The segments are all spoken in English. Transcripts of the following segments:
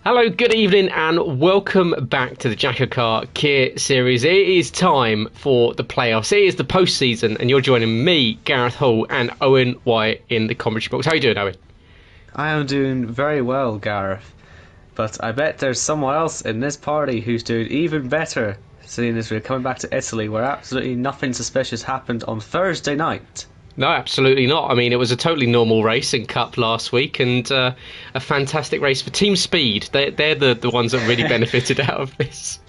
Hello, good evening, and welcome back to the JACKOCAR Kia series. It is time for the playoffs. It is the postseason, and you're joining me, Gareth Hall, and Owen White in the commentary box. How are you doing, Owen? I am doing very well, Gareth. But I bet there's someone else in this party who's doing even better, seeing as we're coming back to Italy, where absolutely nothing suspicious happened on Thursday night. No, absolutely not. I mean, it was a totally normal race in Cup last week, and a fantastic race for Team Speed. They're the ones that really benefited out of this.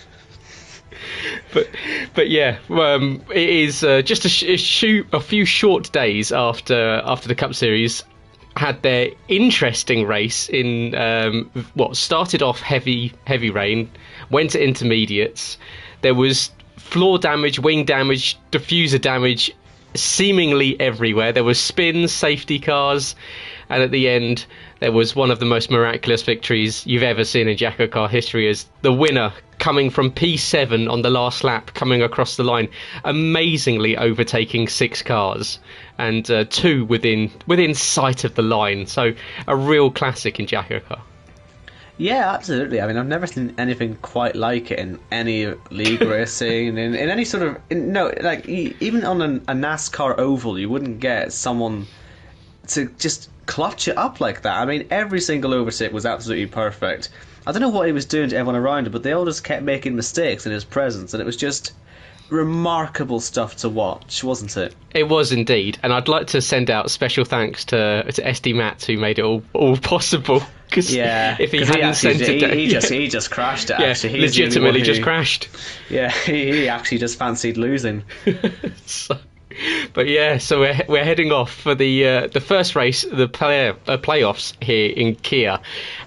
But yeah, it is just a few short days after the Cup Series had their interesting race in what started off heavy rain, went to intermediates. There was floor damage, wing damage, diffuser damage seemingly everywhere. There was spins, safety cars, and at the end there was one of the most miraculous victories you've ever seen in JACKOCAR history, as the winner coming from P7 on the last lap, coming across the line, amazingly overtaking 6 cars and 2 within sight of the line. So a real classic in JACKOCAR. Yeah, absolutely. I mean, I've never seen anything quite like it in any league racing, in any sort of... even on a NASCAR oval, you wouldn't get someone to just clutch it up like that. I mean, every single overtake was absolutely perfect. I don't know what he was doing to everyone around him, but they all just kept making mistakes in his presence, and it was just remarkable stuff to watch, wasn't it? It was indeed, and I'd like to send out special thanks to SD Matt, who made it all possible. Yeah, if he hadn't sent it, he just crashed it. Yeah, actually, legitimately just crashed. Yeah, he actually just fancied losing. But yeah, so we're heading off for the first race, the playoffs here in Kia,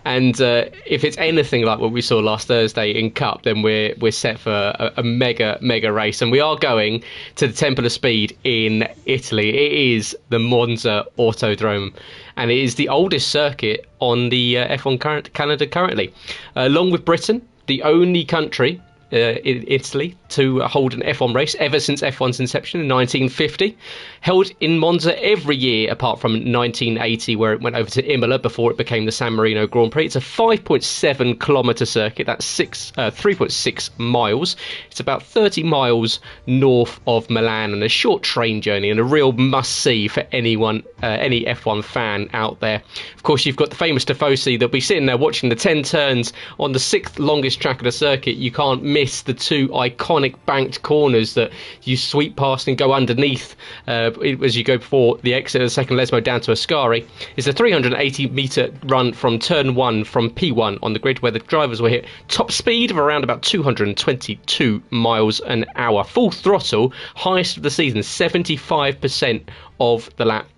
and if it's anything like what we saw last Thursday in Cup, then we're set for a mega race, and we are going to the Temple of Speed in Italy. It is the Monza Autodrome, and it is the oldest circuit on the F1 Canada currently, along with Britain, the only country in Italy to hold an F1 race ever since F1's inception in 1950. Held in Monza every year apart from 1980, where it went over to Imola before it became the San Marino Grand Prix. It's a 5.7 kilometre circuit. That's 3.6 miles. It's about 30 miles north of Milan, and a short train journey, and a real must-see for anyone, any F1 fan out there. Of course, you've got the famous Tifosi that'll be sitting there watching the 10 turns on the 6th longest track of the circuit. You can't miss the 2 iconic banked corners that you sweep past and go underneath as you go before the exit of the second Lesmo down to Ascari. It's a 380-metre run from turn 1 from P1 on the grid, where the drivers will hit top speed of around about 222 miles an hour. Full throttle, highest of the season, 75% of the lap.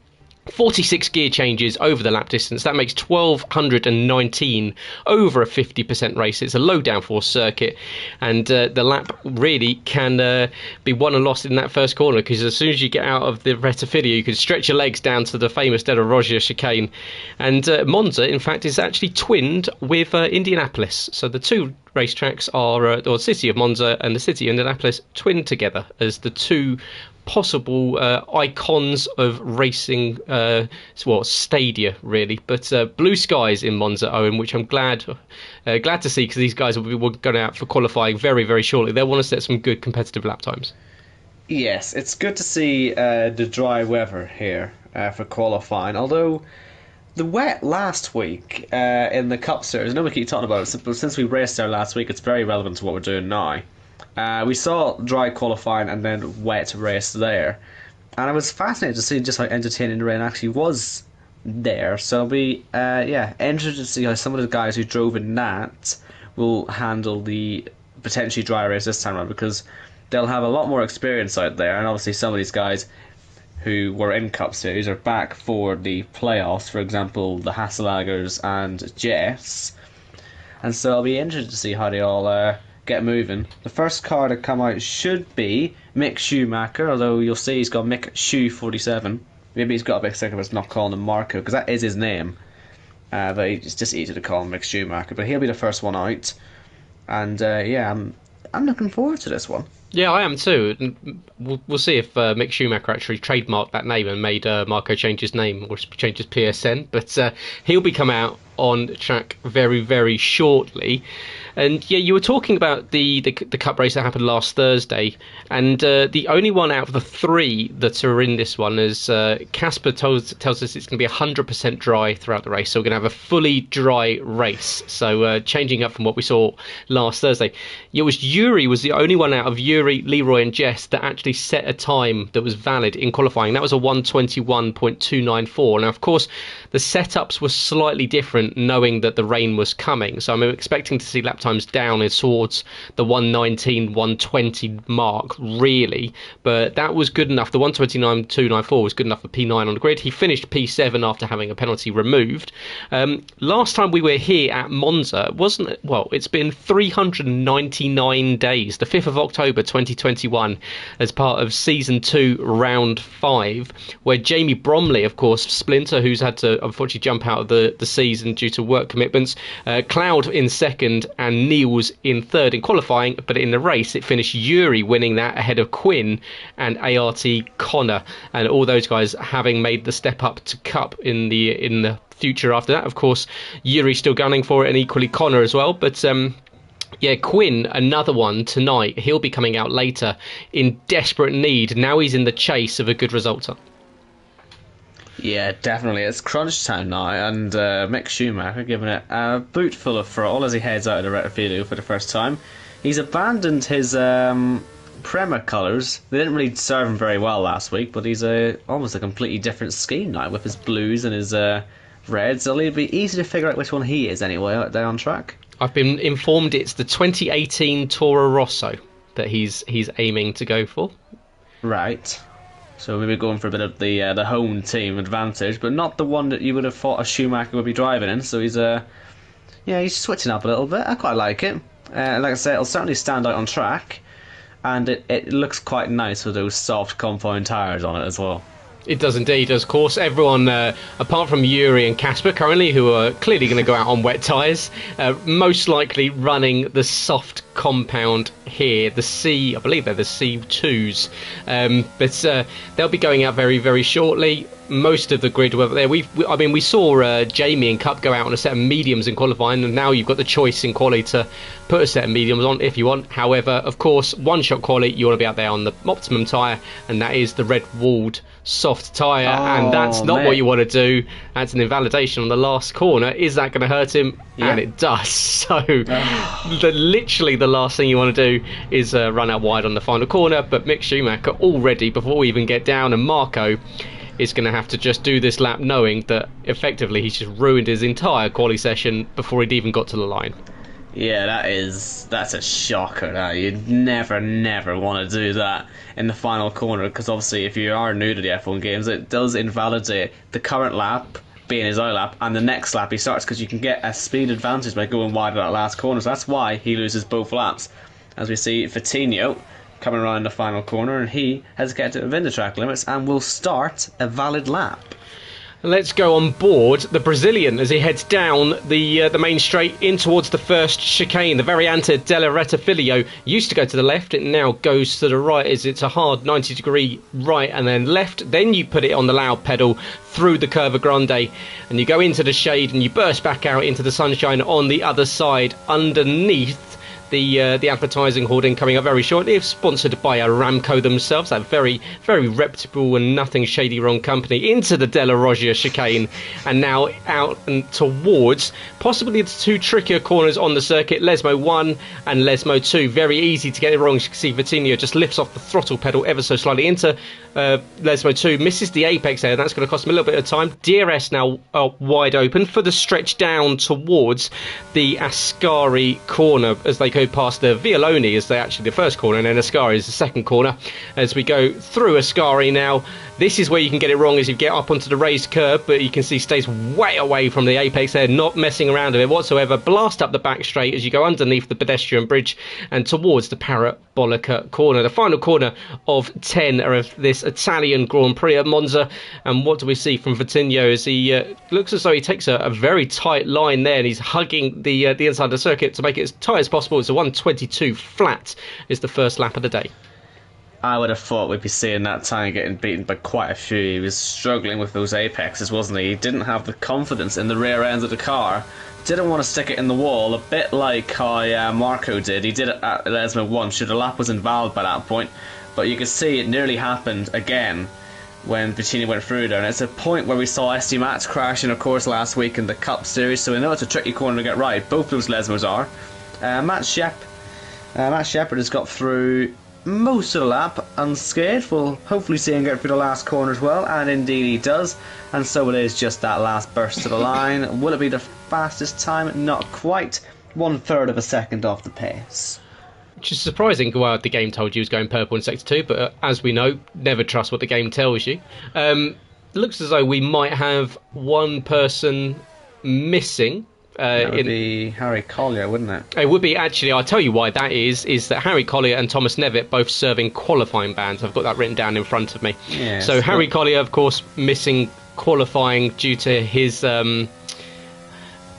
46 gear changes over the lap distance. That makes 1,219 over a 50% race. It's a low downforce circuit, and the lap really can be won and lost in that first corner, because as soon as you get out of the Rettifidia, you can stretch your legs down to the famous Della Roggia chicane. And Monza, in fact, is actually twinned with Indianapolis. So the two racetracks are, or the city of Monza and the city of Indianapolis, twinned together as the two possible icons of racing stadia, really. But blue skies in Monza, Owen, which I'm glad to see, because these guys will be going out for qualifying very shortly. They'll want to set some good competitive lap times. Yes, it's good to see the dry weather here for qualifying, although the wet last week in the Cup Series, I know we keep talking about it, but since we raced there last week, it's very relevant to what we're doing now. We saw dry qualifying and then wet race there, and I was fascinated to see just how entertaining the rain actually was there. So I'll be interested to see how some of the guys who drove in that will handle the potentially dry race this time around, because they'll have a lot more experience out there, and obviously some of these guys who were in Cup Series are back for the playoffs, for example the Hasselagers and Jess, and so I'll be interested to see how they all get moving. The first car to come out should be Mick Schumacher, although you'll see he's got Mick Schu 47. Maybe he's got a bit sick of us not calling him Marco, because that is his name, but it's just easy to call him Mick Schumacher. But he'll be the first one out, and I'm looking forward to this one. Yeah, I am too. And we'll see if Mick Schumacher actually trademarked that name and made Marco change his name or change his PSN. But he'll be come out on track very, very shortly. And yeah, you were talking about the cup race that happened last Thursday, and the only one out of the three that are in this one is Casper tells us it's going to be 100% dry throughout the race, so we're going to have a fully dry race. So changing up from what we saw last Thursday, it was Yuri was the only one out of Yuri, Leroy, and Jess that actually set a time that was valid in qualifying. That was a 1:21.294. Now, of course, the setups were slightly different, knowing that the rain was coming. So I'm expecting to see lap times down towards the 1:19, 1:20 mark, really. But that was good enough. The 1:29.294 was good enough for P9 on the grid. He finished P7 after having a penalty removed. Last time we were here at Monza, wasn't it? Well, it's been 399 days, the 5th of October 2021, as part of Season 2, Round 5, where Jamie Bromley, of course, Splinter, who's had to unfortunately jump out of the season due to work commitments, Cloud in second and Niels in third in qualifying, but in the race it finished Yuri winning that ahead of Quinn and ART Connor, and all those guys having made the step up to Cup in the future after that. Of course, Yuri still gunning for it, and equally Connor as well, but yeah, Quinn, another one tonight. He'll be coming out later in desperate need. Now he's in the chase of a good result. Yeah, definitely. It's crunch time now, and Mick Schumacher giving it a boot full of throttle as he heads out of the Rettifilo for the first time. He's abandoned his Prema colours. They didn't really serve him very well last week, but he's almost a completely different scheme now with his blues and his reds. It'll be easy to figure out which one he is anyway out there on track. I've been informed it's the 2018 Toro Rosso that he's aiming to go for. Right. So maybe going for a bit of the home team advantage, but not the one that you would have thought a Schumacher would be driving in. So he's he's switching up a little bit. I quite like it. Like I said, it'll certainly stand out on track, and it looks quite nice with those soft compound tyres on it as well. It does indeed. Of course, everyone, apart from Yuri and Casper currently, who are clearly going to go out on wet tyres, most likely running the soft compound here, the C, I believe they're the C2s. But they'll be going out very, very shortly. Most of the grid were there. We saw Jamie and Cup go out on a set of mediums in qualifying, and now you've got the choice in quali to put a set of mediums on if you want. However, of course, one-shot quali, you want to be out there on the optimum tyre, and that is the red-walled soft tyre, and that's not what you want to do. That's an invalidation on the last corner. Is that going to hurt him? Yeah. And it does. So literally the last thing you want to do is run out wide on the final corner, but Mick Schumacher already, before we even get down, and Marco is going to have to just do this lap knowing that effectively he's just ruined his entire quali session before he'd even got to the line. Yeah, that's a shocker. That you'd never want to do that in the final corner, because obviously if you are new to the F1 games, it does invalidate the current lap being his own lap and the next lap he starts, because you can get a speed advantage by going wide at that last corner. So that's why he loses both laps, as we see Vitinho coming around the final corner, and he has get within the track limits and will start a valid lap. Let's go on board the Brazilian as he heads down the main straight in towards the first chicane. The Variante della Rettifilo used to go to the left, it now goes to the right as it's a hard 90-degree right and then left. Then you put it on the loud pedal through the Curva Grande and you go into the shade and you burst back out into the sunshine on the other side underneath the advertising hoarding coming up very shortly. It's sponsored by Aramco themselves, that very, very reputable and nothing shady wrong company, into the Della Roggia chicane and now out and towards possibly the two trickier corners on the circuit, Lesmo 1 and Lesmo 2. Very easy to get it wrong. As you can see, Vitinho just lifts off the throttle pedal ever so slightly into Lesmo 2, misses the apex there. That's going to cost him a little bit of time. DRS now wide open for the stretch down towards the Ascari corner as they go past the Vialoni as they actually the first corner, and then Ascari is the second corner. As we go through Ascari now, this is where you can get it wrong as you get up onto the raised curb, but you can see stays way away from the apex there, not messing around with it whatsoever. Blast up the back straight as you go underneath the pedestrian bridge and towards the Parabolica corner. The final corner of 10 of this this Italian Grand Prix at Monza. And what do we see from Vitinho as he looks as though he takes a very tight line there, and he's hugging the inside of the circuit to make it as tight as possible. It's a 1:22 flat is the first lap of the day. I would have thought we'd be seeing that time getting beaten by quite a few. He was struggling with those apexes, wasn't he? He didn't have the confidence in the rear end of the car. Didn't want to stick it in the wall, a bit like how Marco did. He did it at Lesmo once. Sure, the lap was invalid by that point, but you could see it nearly happened again when Vitinho went through there. And it's a point where we saw SD Max crashing, of course, last week in the Cup Series, so we know it's a tricky corner to get right. Both those Lesmos are. Matt Shepherd has got through most of the lap unscathed. We'll hopefully see him get through the last corner as well, and indeed he does. And so it is just that last burst to the line. Will it be the fastest time? Not quite. 1/3 of a second off the pace. Which is surprising. Well, the game told you he was going purple in Sector 2, but as we know, never trust what the game tells you. It looks as though we might have one person missing. That would be Harry Collier, wouldn't it? It would be, actually. I'll tell you why that is that Harry Collier and Thomas Nevitt both serving qualifying bans. I've got that written down in front of me. Yes, so Harry Collier, of course, missing qualifying due to his... He's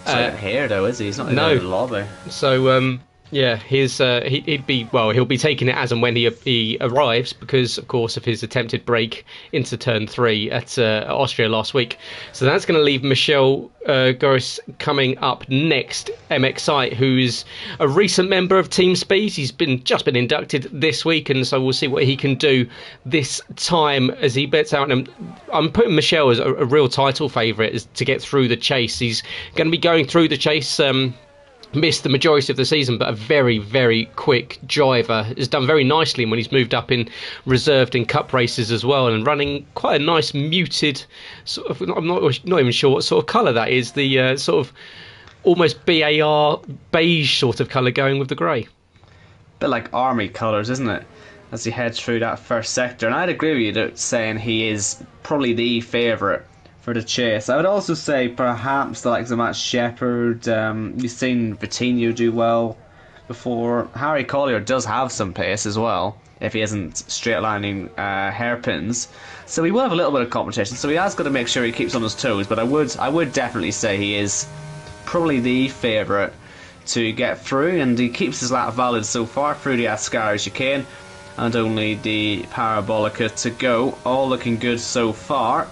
not here, though, is he? He's not in the lobby. So... yeah, he'll be taking it as and when he arrives, because of course of his attempted break into turn 3 at Austria last week. So that's going to leave Michel Goris coming up next. MXI, who's a recent member of Team Speed. He's just been inducted this week, and so we'll see what he can do this time as he bets out. And I'm putting Michel as a real title favourite to get through the chase. He's going to be going through the chase. Missed the majority of the season, but a very, very quick driver. Has done very nicely when he's moved up in reserved in cup races as well, and running quite a nice muted sort of, I'm not even sure what sort of colour that is, the sort of almost BAR beige sort of colour going with the grey. Bit like army colours, isn't it, as he heads through that first sector. And I'd agree with you saying he is probably the favourite for the chase. I would also say perhaps the likes of Matt Shepherd. You've seen Vitinho do well before. Harry Collier does have some pace as well, if he isn't straight lining hairpins. So he will have a little bit of competition. So he has got to make sure he keeps on his toes. But I would definitely say he is probably the favourite to get through, and he keeps his lap valid so far through the Ascari chicane, and only the Parabolica to go. All looking good so far.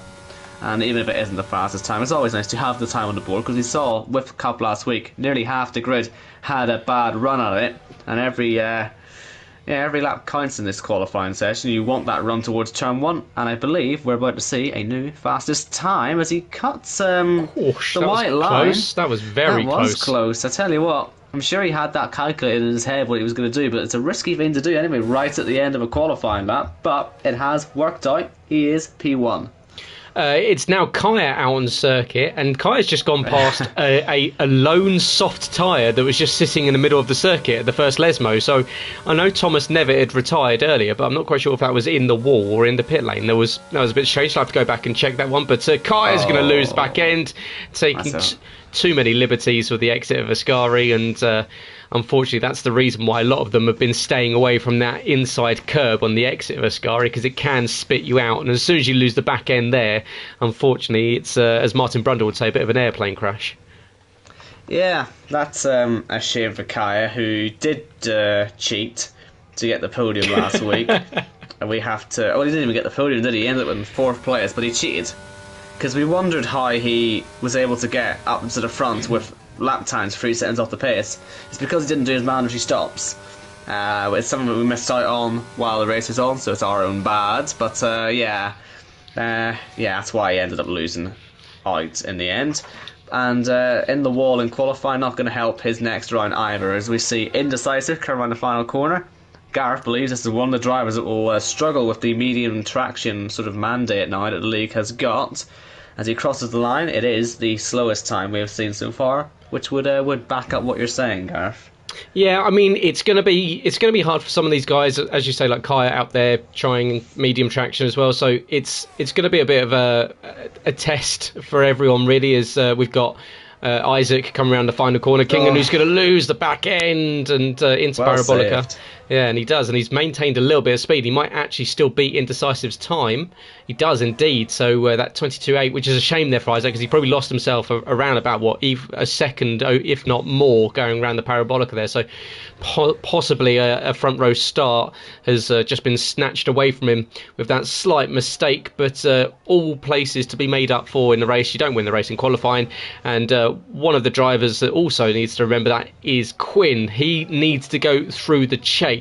And even if it isn't the fastest time, it's always nice to have the time on the board, because we saw with Cup last week, nearly half the grid had a bad run at it, and every lap counts in this qualifying session. You want that run towards turn 1, and I believe we're about to see a new fastest time as he cuts the white line. Close. That was very close. That was close. I tell you what, I'm sure he had that calculated in his head what he was going to do, but it's a risky thing to do anyway, right at the end of a qualifying lap. But it has worked out. He is P1. It's now Kaya out on the circuit, and Kaya's just gone past a lone soft tyre that was just sitting in the middle of the circuit at the first Lesmo. So I know Thomas Nevitt had retired earlier, but I'm not quite sure if that was in the wall or in the pit lane. That was a bit strange. I'll have to go back and check that one. But Kaya's going to lose back end, taking too many liberties with the exit of Ascari, and unfortunately that's the reason why a lot of them have been staying away from that inside curb on the exit of Ascari, because it can spit you out, and as soon as you lose the back end there, unfortunately it's as Martin Brundle would say, a bit of an airplane crash. Yeah, that's a shame for Kaya, who did cheat to get the podium last week. And we have to... Well, he didn't even get the podium, did he? He ended up in 4th place, but he cheated. Because we wondered how he was able to get up to the front with lap times 3 seconds off the pace. It's because he didn't do his mandatory stops. It's something that we missed out on while the race was on, so it's our own bad. But that's why he ended up losing out in the end. And in the wall in qualifying, not going to help his next round either, as we see Indecisive come around the final corner. Gareth believes this is one of the drivers that will struggle with the medium traction sort of mandate now that the league has got. As he crosses the line, it is the slowest time we have seen so far, which would back up what you're saying, Gareth. Yeah, I mean, it's going to be hard for some of these guys, as you say, like Kaya out there trying medium traction as well. So it's going to be a bit of a test for everyone, really, as we've got Isaac come around the final corner. Kingan, who's going to lose the back end and into Well Parabolica. saved. Yeah, and he does, and he's maintained a little bit of speed. He might actually still beat Indecisive's time. He does indeed. So that 22.8, which is a shame there for Isaac, because he probably lost himself around about a second, if not more, going around the Parabolica there. So possibly a front row start has just been snatched away from him with that slight mistake. But all places to be made up for in the race. You don't win the race in qualifying. And one of the drivers that also needs to remember that is Quinn. He needs to go through the chase.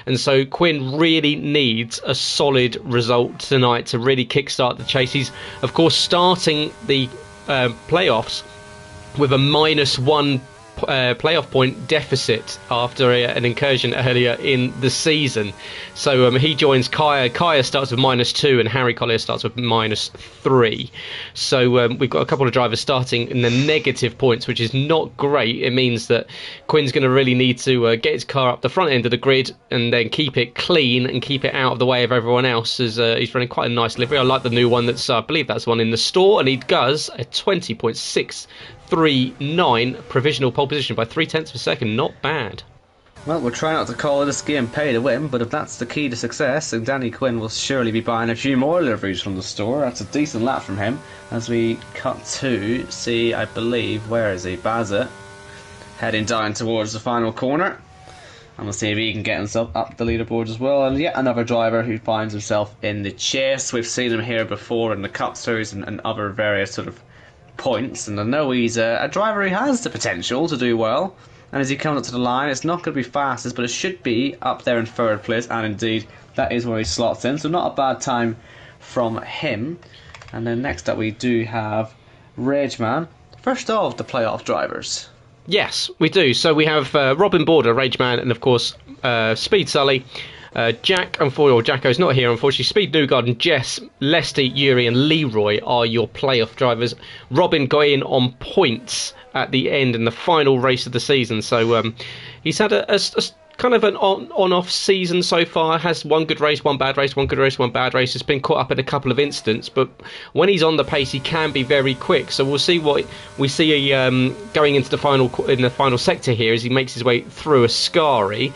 And so Quinn really needs a solid result tonight to really kickstart the chase. He's, of course, starting the playoffs with a -1 playoff point deficit after an incursion earlier in the season. So he joins Kaya. Kaya starts with -2 and Harry Collier starts with -3. So we've got a couple of drivers starting in the negative points, which is not great. It means that Quinn's going to really need to get his car up the front end of the grid and then keep it clean and keep it out of the way of everyone else. As he's running quite a nice livery. I like the new one that's, I believe that's one in the store, and he does a 20.639 provisional pole position by 0.3 of a second. Not bad. Well, we'll try not to call this game pay to win, but if that's the key to success, then Danny Quinn will surely be buying a few more liveries from the store. That's a decent lap from him. As we cut to see, I believe, where is he? Bazza, heading down towards the final corner. And we'll see if he can get himself up the leaderboard as well. And yet another driver who finds himself in the chase. We've seen him here before in the Cup Series and other various sort of points, and I know he's a driver who has the potential to do well, and as he comes up to the line, it's not going to be fastest, but it should be up there in third place, and indeed that is where he slots in, so not a bad time from him. And then next up we do have Rageman, first of the playoff drivers. Yes, we do. So we have Robin Border, Rageman, and of course Speed Sully. Jack, unfortunately, Jacko's not here, unfortunately. Speed Newgarden, Jess, Lesty, Yuri, and Leroy are your playoff drivers. Robin got in on points at the end in the final race of the season, so he's had a kind of an on-off season so far. Has one good race, one bad race, one good race, one bad race. Has been caught up in a couple of incidents, but when he's on the pace, he can be very quick. So we'll see what we see going into the final sector here as he makes his way through Ascari,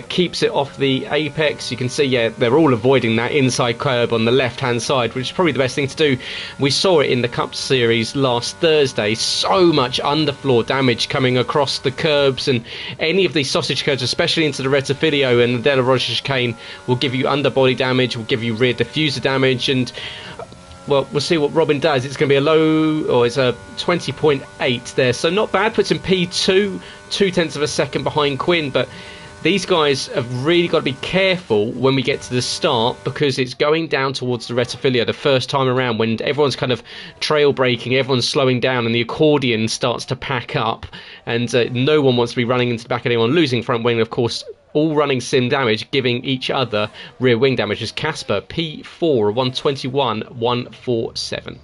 keeps it off the apex. You can see, yeah, they're all avoiding that inside curb on the left-hand side, which is probably the best thing to do. We saw it in the Cup Series last Thursday. So much underfloor damage coming across the curbs, and any of these sausage curbs, especially into the Rettifilio and the Della Rocha chicane, will give you underbody damage, will give you rear diffuser damage, and well, we'll see what Robin does. It's going to be a low, or it's a 20.8 there, so not bad. Puts in P2, 0.2 of a second behind Quinn, but these guys have really got to be careful when we get to the start, because it's going down towards the Rettifilio the first time around when everyone's kind of trail braking, everyone's slowing down, and the accordion starts to pack up, and no one wants to be running into the back of anyone, losing front wing, of course. All running sim damage, giving each other rear wing damage. As Casper, P4, 121.147.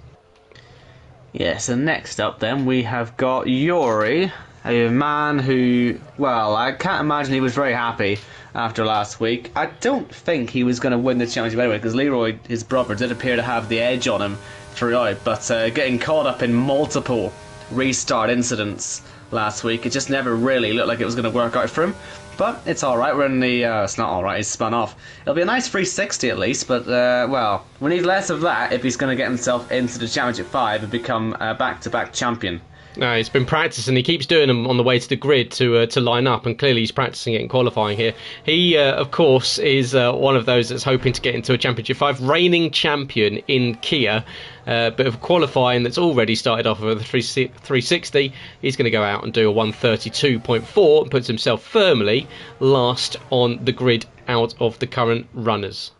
Yes, and next up then we have got Yuri, a man who, well, I can't imagine he was very happy after last week. I don't think he was going to win the championship anyway, because Leroy, his brother, did appear to have the edge on him throughout, but getting caught up in multiple restart incidents last week, it just never really looked like it was going to work out for him. But it's alright, we're in the, it's not alright, he's spun off. It'll be a nice 360 at least, but, well, we need less of that if he's going to get himself into the Championship 5 and become a back-to-back champion. No, he's been practicing. He keeps doing them on the way to the grid to line up, and clearly he's practicing it in qualifying here. He, of course, is one of those that's hoping to get into a Championship 5, reigning champion in Kia. But of qualifying that's already started off with a 360, he's going to go out and do a 132.4 and puts himself firmly last on the grid out of the current runners.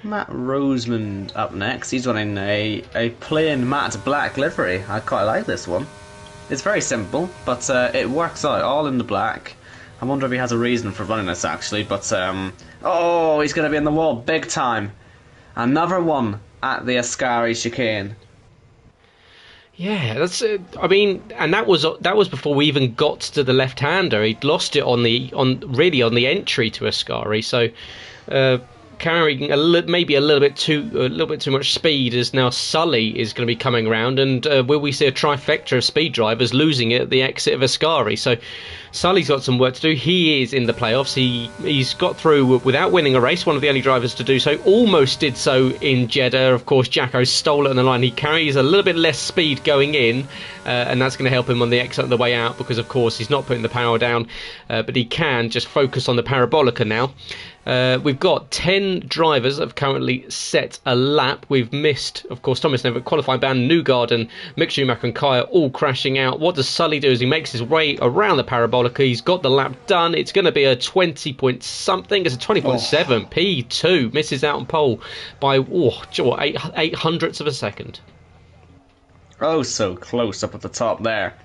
Matt Rosemond up next. He's running a plain matte black livery. I quite like this one. It's very simple, but it works out all in the black. I wonder if he has a reason for running this actually, but oh, he's going to be in the wall big time. Another one at the Ascari chicane. Yeah, that's. I mean, and that was before we even got to the left-hander. He'd lost it on the entry to Ascari. So carrying maybe a little bit too much speed, as now Sully is going to be coming around, and will we see a trifecta of speed drivers losing it at the exit of Ascari? So Sully's got some work to do. He is in the playoffs. He's got through without winning a race, one of the only drivers to do so. Almost did so in Jeddah. Of course, Jacko stole it on the line. He carries a little bit less speed going in, and that's going to help him on the exit on the way out, because of course he's not putting the power down, but he can just focus on the Parabolica now. We've got 10 drivers that have currently set a lap. We've missed, of course, Thomas Nevitt, qualifying ban, Newgarden, Mick Schumacher and Kaya all crashing out. What does Sully do as he makes his way around the Parabolica? He's got the lap done. It's going to be a 20 point something. It's a 20.7. P2 misses out on pole by 8 hundredths of a second. Oh, so close up at the top there.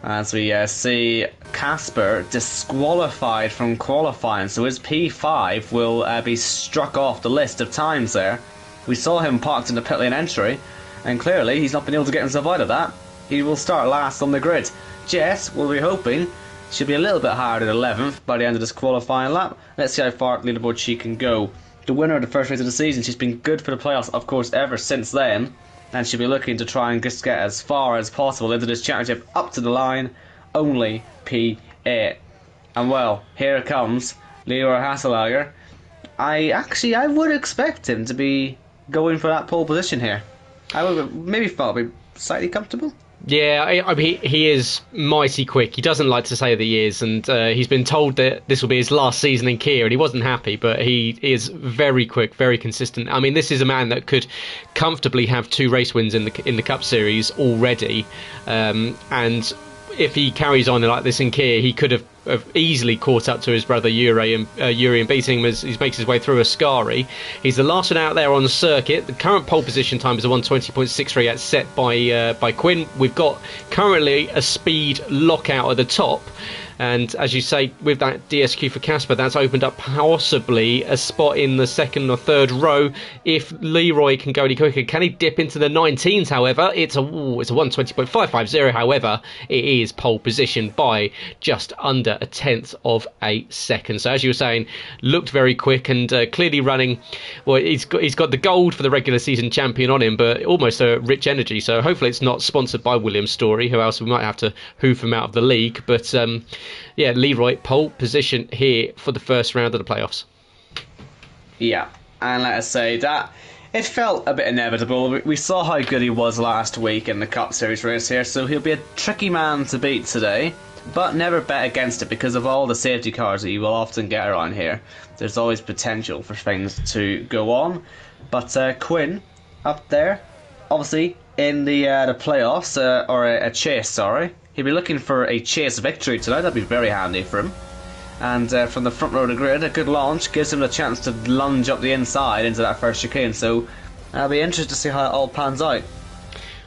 As we see Casper disqualified from qualifying, so his P5 will be struck off the list of times there. We saw him parked in the pit lane entry, and clearly he's not been able to get himself out of that. He will start last on the grid. Jess, we'll be hoping, should be a little bit higher than 11th by the end of this qualifying lap. Let's see how far up the leaderboard she can go. The winner of the first race of the season, she's been good for the playoffs, of course, ever since then. And she'll be looking to try and just get as far as possible into this championship, up to the line, only P8. And well, here it comes, Leroy Hasselager. I would expect him to be going for that pole position here. I would maybe thought it'd be slightly comfortable. Yeah, I mean, he is mighty quick. He doesn't like to say that he is, and he's been told that this will be his last season in Kia, and he wasn't happy, but he is very quick, very consistent. I mean, this is a man that could comfortably have 2 race wins in the Cup Series already, and if he carries on like this in Kia, he could have easily caught up to his brother Yuri and beating him as he makes his way through Ascari. He's the last one out there on the circuit. The current pole position time is a 1:20.63. That's set by Quinn. We've got currently a speed lockout at the top. And as you say, with that DSQ for Casper, that's opened up possibly a spot in the second or third row if Leroy can go any quicker. Can he dip into the 19s, however? It's a 1:20.550. However, it is pole position by just under a tenth of a second. So as you were saying, looked very quick and clearly running. Well, he's got the gold for the regular season champion on him, but almost a rich energy. So hopefully it's not sponsored by Williams Story, who else we might have to hoof him out of the league. But yeah, Leroy, pole position here for the first round of the playoffs. Yeah, and let us say that it felt a bit inevitable. We saw how good he was last week in the Cup Series race here, so he'll be a tricky man to beat today. But never bet against it, because of all the safety cars that you will often get around here. There's always potential for things to go on. But Quinn, up there, obviously in the playoffs, or a chase, sorry. He'll be looking for a chase victory tonight. That'd be very handy for him. And from the front row of the grid, a good launch gives him the chance to lunge up the inside into that first chicane. So I'll be interested to see how it all pans out.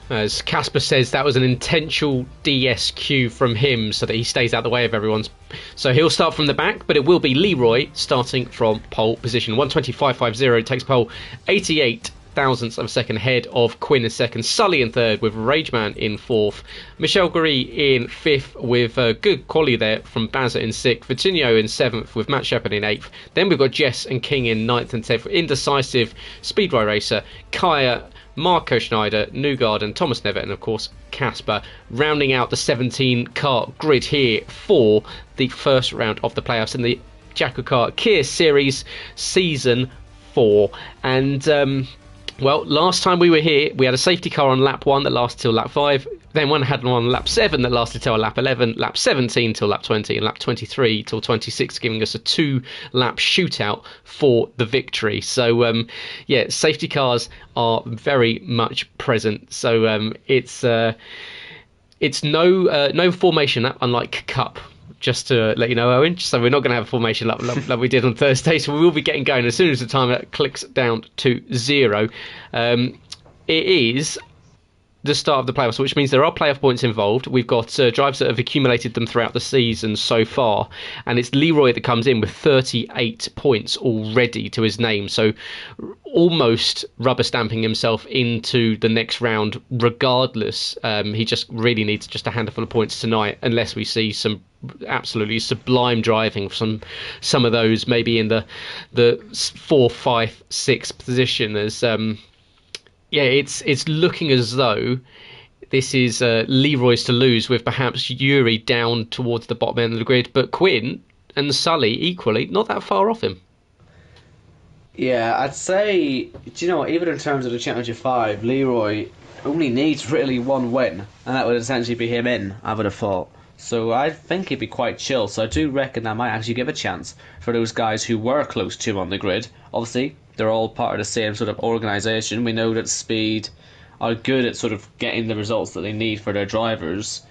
As Casper says, that was an intentional DSQ from him so that he stays out the way of everyone's. So he'll start from the back, but it will be Leroy starting from pole position. 1:25.50 takes pole, 88 thousandths of a second ahead of Quinn in second, Sully in third with Rageman in fourth, Michel Gary in fifth with good quality there from Bazza in sixth, Vitinho in seventh with Matt Shepard in eighth. Then we've got Jess and King in ninth and tenth. Indecisive Speedway racer Kaya, Marco Schneider, Newgarden, Thomas Nevitt, and of course Casper, rounding out the 17 car grid here for the first round of the playoffs in the JACKOCAR Kia Series Season 4. And well, last time we were here, we had a safety car on lap 1 that lasted till lap 5. Then one had one on lap 7 that lasted till lap 11, lap 17 till lap 20, and lap 23 till 26, giving us a 2-lap shootout for the victory. So, yeah, safety cars are very much present. So it's no formation lap, unlike Cup. Just to let you know, Owen. So we're not going to have a formation like we did on Thursday. So we will be getting going as soon as the timer clicks down to 0. It is the start of the playoffs, which means there are playoff points involved. We've got drivers that have accumulated them throughout the season so far, and it's Leroy that comes in with 38 points already to his name, so almost rubber stamping himself into the next round regardless. He just really needs just a handful of points tonight, unless we see some absolutely sublime driving from some of those, maybe in the 4, 5, 6 position. As it's looking as though this is Leroy's to lose, with perhaps Yuri down towards the bottom end of the grid, but Quinn and Sully equally not that far off him. Yeah, I'd say, do you know what, even in terms of the Championship 5, Leroy only needs really one win, and that would essentially be him in, I would have thought. So I think he'd be quite chill, so I do reckon that might actually give a chance for those guys who were close to him on the grid. Obviously, they're all part of the same sort of organisation. We know that Speed are good at sort of getting the results that they need for their drivers.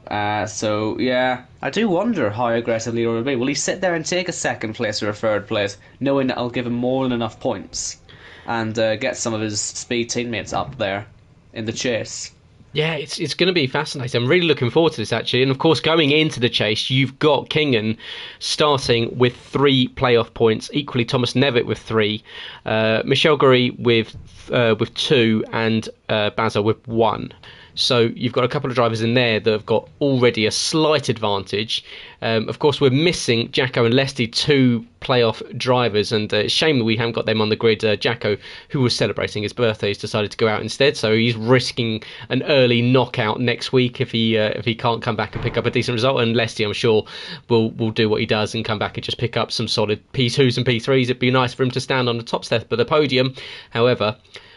So yeah, I do wonder how aggressive Leroy will be. Will he sit there and take a second place or a third place, knowing that it'll give him more than enough points, and get some of his Speed teammates up there in the chase? Yeah, it's going to be fascinating. I'm really looking forward to this, actually. And of course, going into the chase, you've got Kingen starting with 3 playoff points, equally Thomas Nevitt with 3, Michel Gary with 2, and Bazza with 1. So you've got a couple of drivers in there that have got already a slight advantage. Of course, we're missing Jacko and Lesty, 2 playoff drivers, and it's a shame that we haven't got them on the grid. Jacko, who was celebrating his birthday, has decided to go out instead, so he's risking an early knockout next week if he can't come back and pick up a decent result. And Lesty, I'm sure, will do what he does and come back and just pick up some solid P2s and P3s. It'd be nice for him to stand on the top step of the podium. However,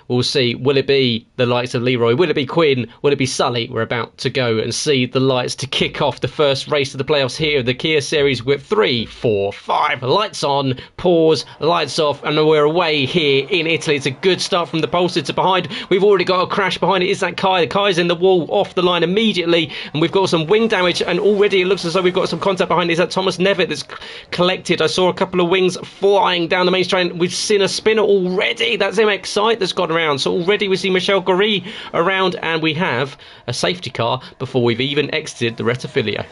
we'll see. Will it be the likes of Leroy? Will it be Quinn? Will it be Sully? We're about to go and see the lights to kick off the first race of the playoffs here, the Kia Series, with 3, 4, 5 lights on, pause, lights off, and we're away here in Italy. It's a good start from the pole sitter behind. We've already got a crash behind it. Is that Kai? The Kai's in the wall, off the line immediately, and we've got some wing damage, and already it looks as though we've got some contact behind it. Is that Thomas Nevitt that's collected? I saw a couple of wings flying down the main straight. We've seen a spinner already. That's MX that's gone around. So already we see Michel Gary around, and we have a safety car before we've even exited the Rettifilia.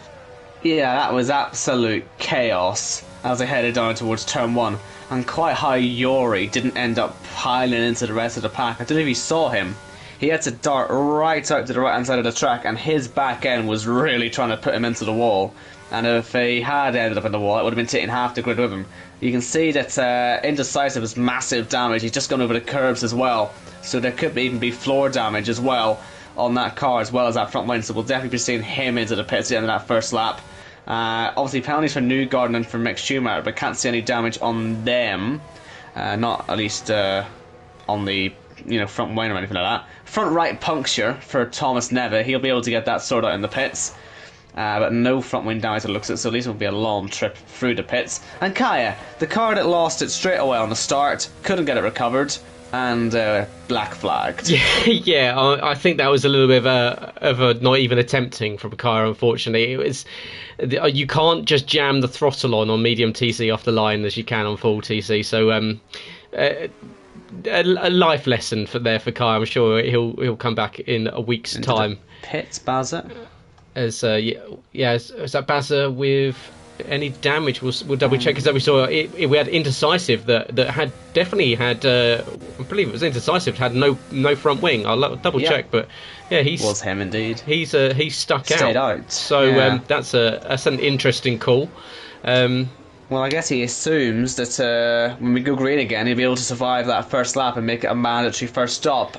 Yeah, that was absolute chaos as they headed down towards turn 1, and quite how Yuri didn't end up piling into the rest of the pack. I don't know if you saw him. He had to dart right out to the right hand side of the track, and his back end was really trying to put him into the wall. And if he had ended up in the wall, it would have been taking half the grid with him. You can see that Indecisive is massive damage. He's just gone over the curbs as well, so there could even be floor damage as well on that car, as well as that front wing. So we'll definitely be seeing him into the pits at the end of that first lap. Obviously penalties for Newgarden and for Mick Schumacher, but can't see any damage on them. Not at least on the front wing or anything like that. Front right puncture for Thomas Nevitt. He'll be able to get that sorted out in the pits. But no front wing damage it looks at, so at least it'll be a long trip through the pits. And Kaya, the car that lost it straight away on the start, couldn't get it recovered, and black flagged. Yeah, I think that was a little bit of a not even attempting from Kaya, unfortunately. It was, you can't just jam the throttle on medium TC off the line as you can on full TC, so a life lesson for Kaya. I'm sure he'll come back in a week's Into time. Pits, Bazza? As is that Bazza with any damage? We'll double check, because we saw we had Indecisive that had definitely had I believe it was Indecisive had no front wing. I'll double check, but yeah, was him indeed. He's stuck Stayed out. So that's an interesting call. Well, I guess he assumes that when we go green again, he'll be able to survive that first lap and make it a mandatory first stop.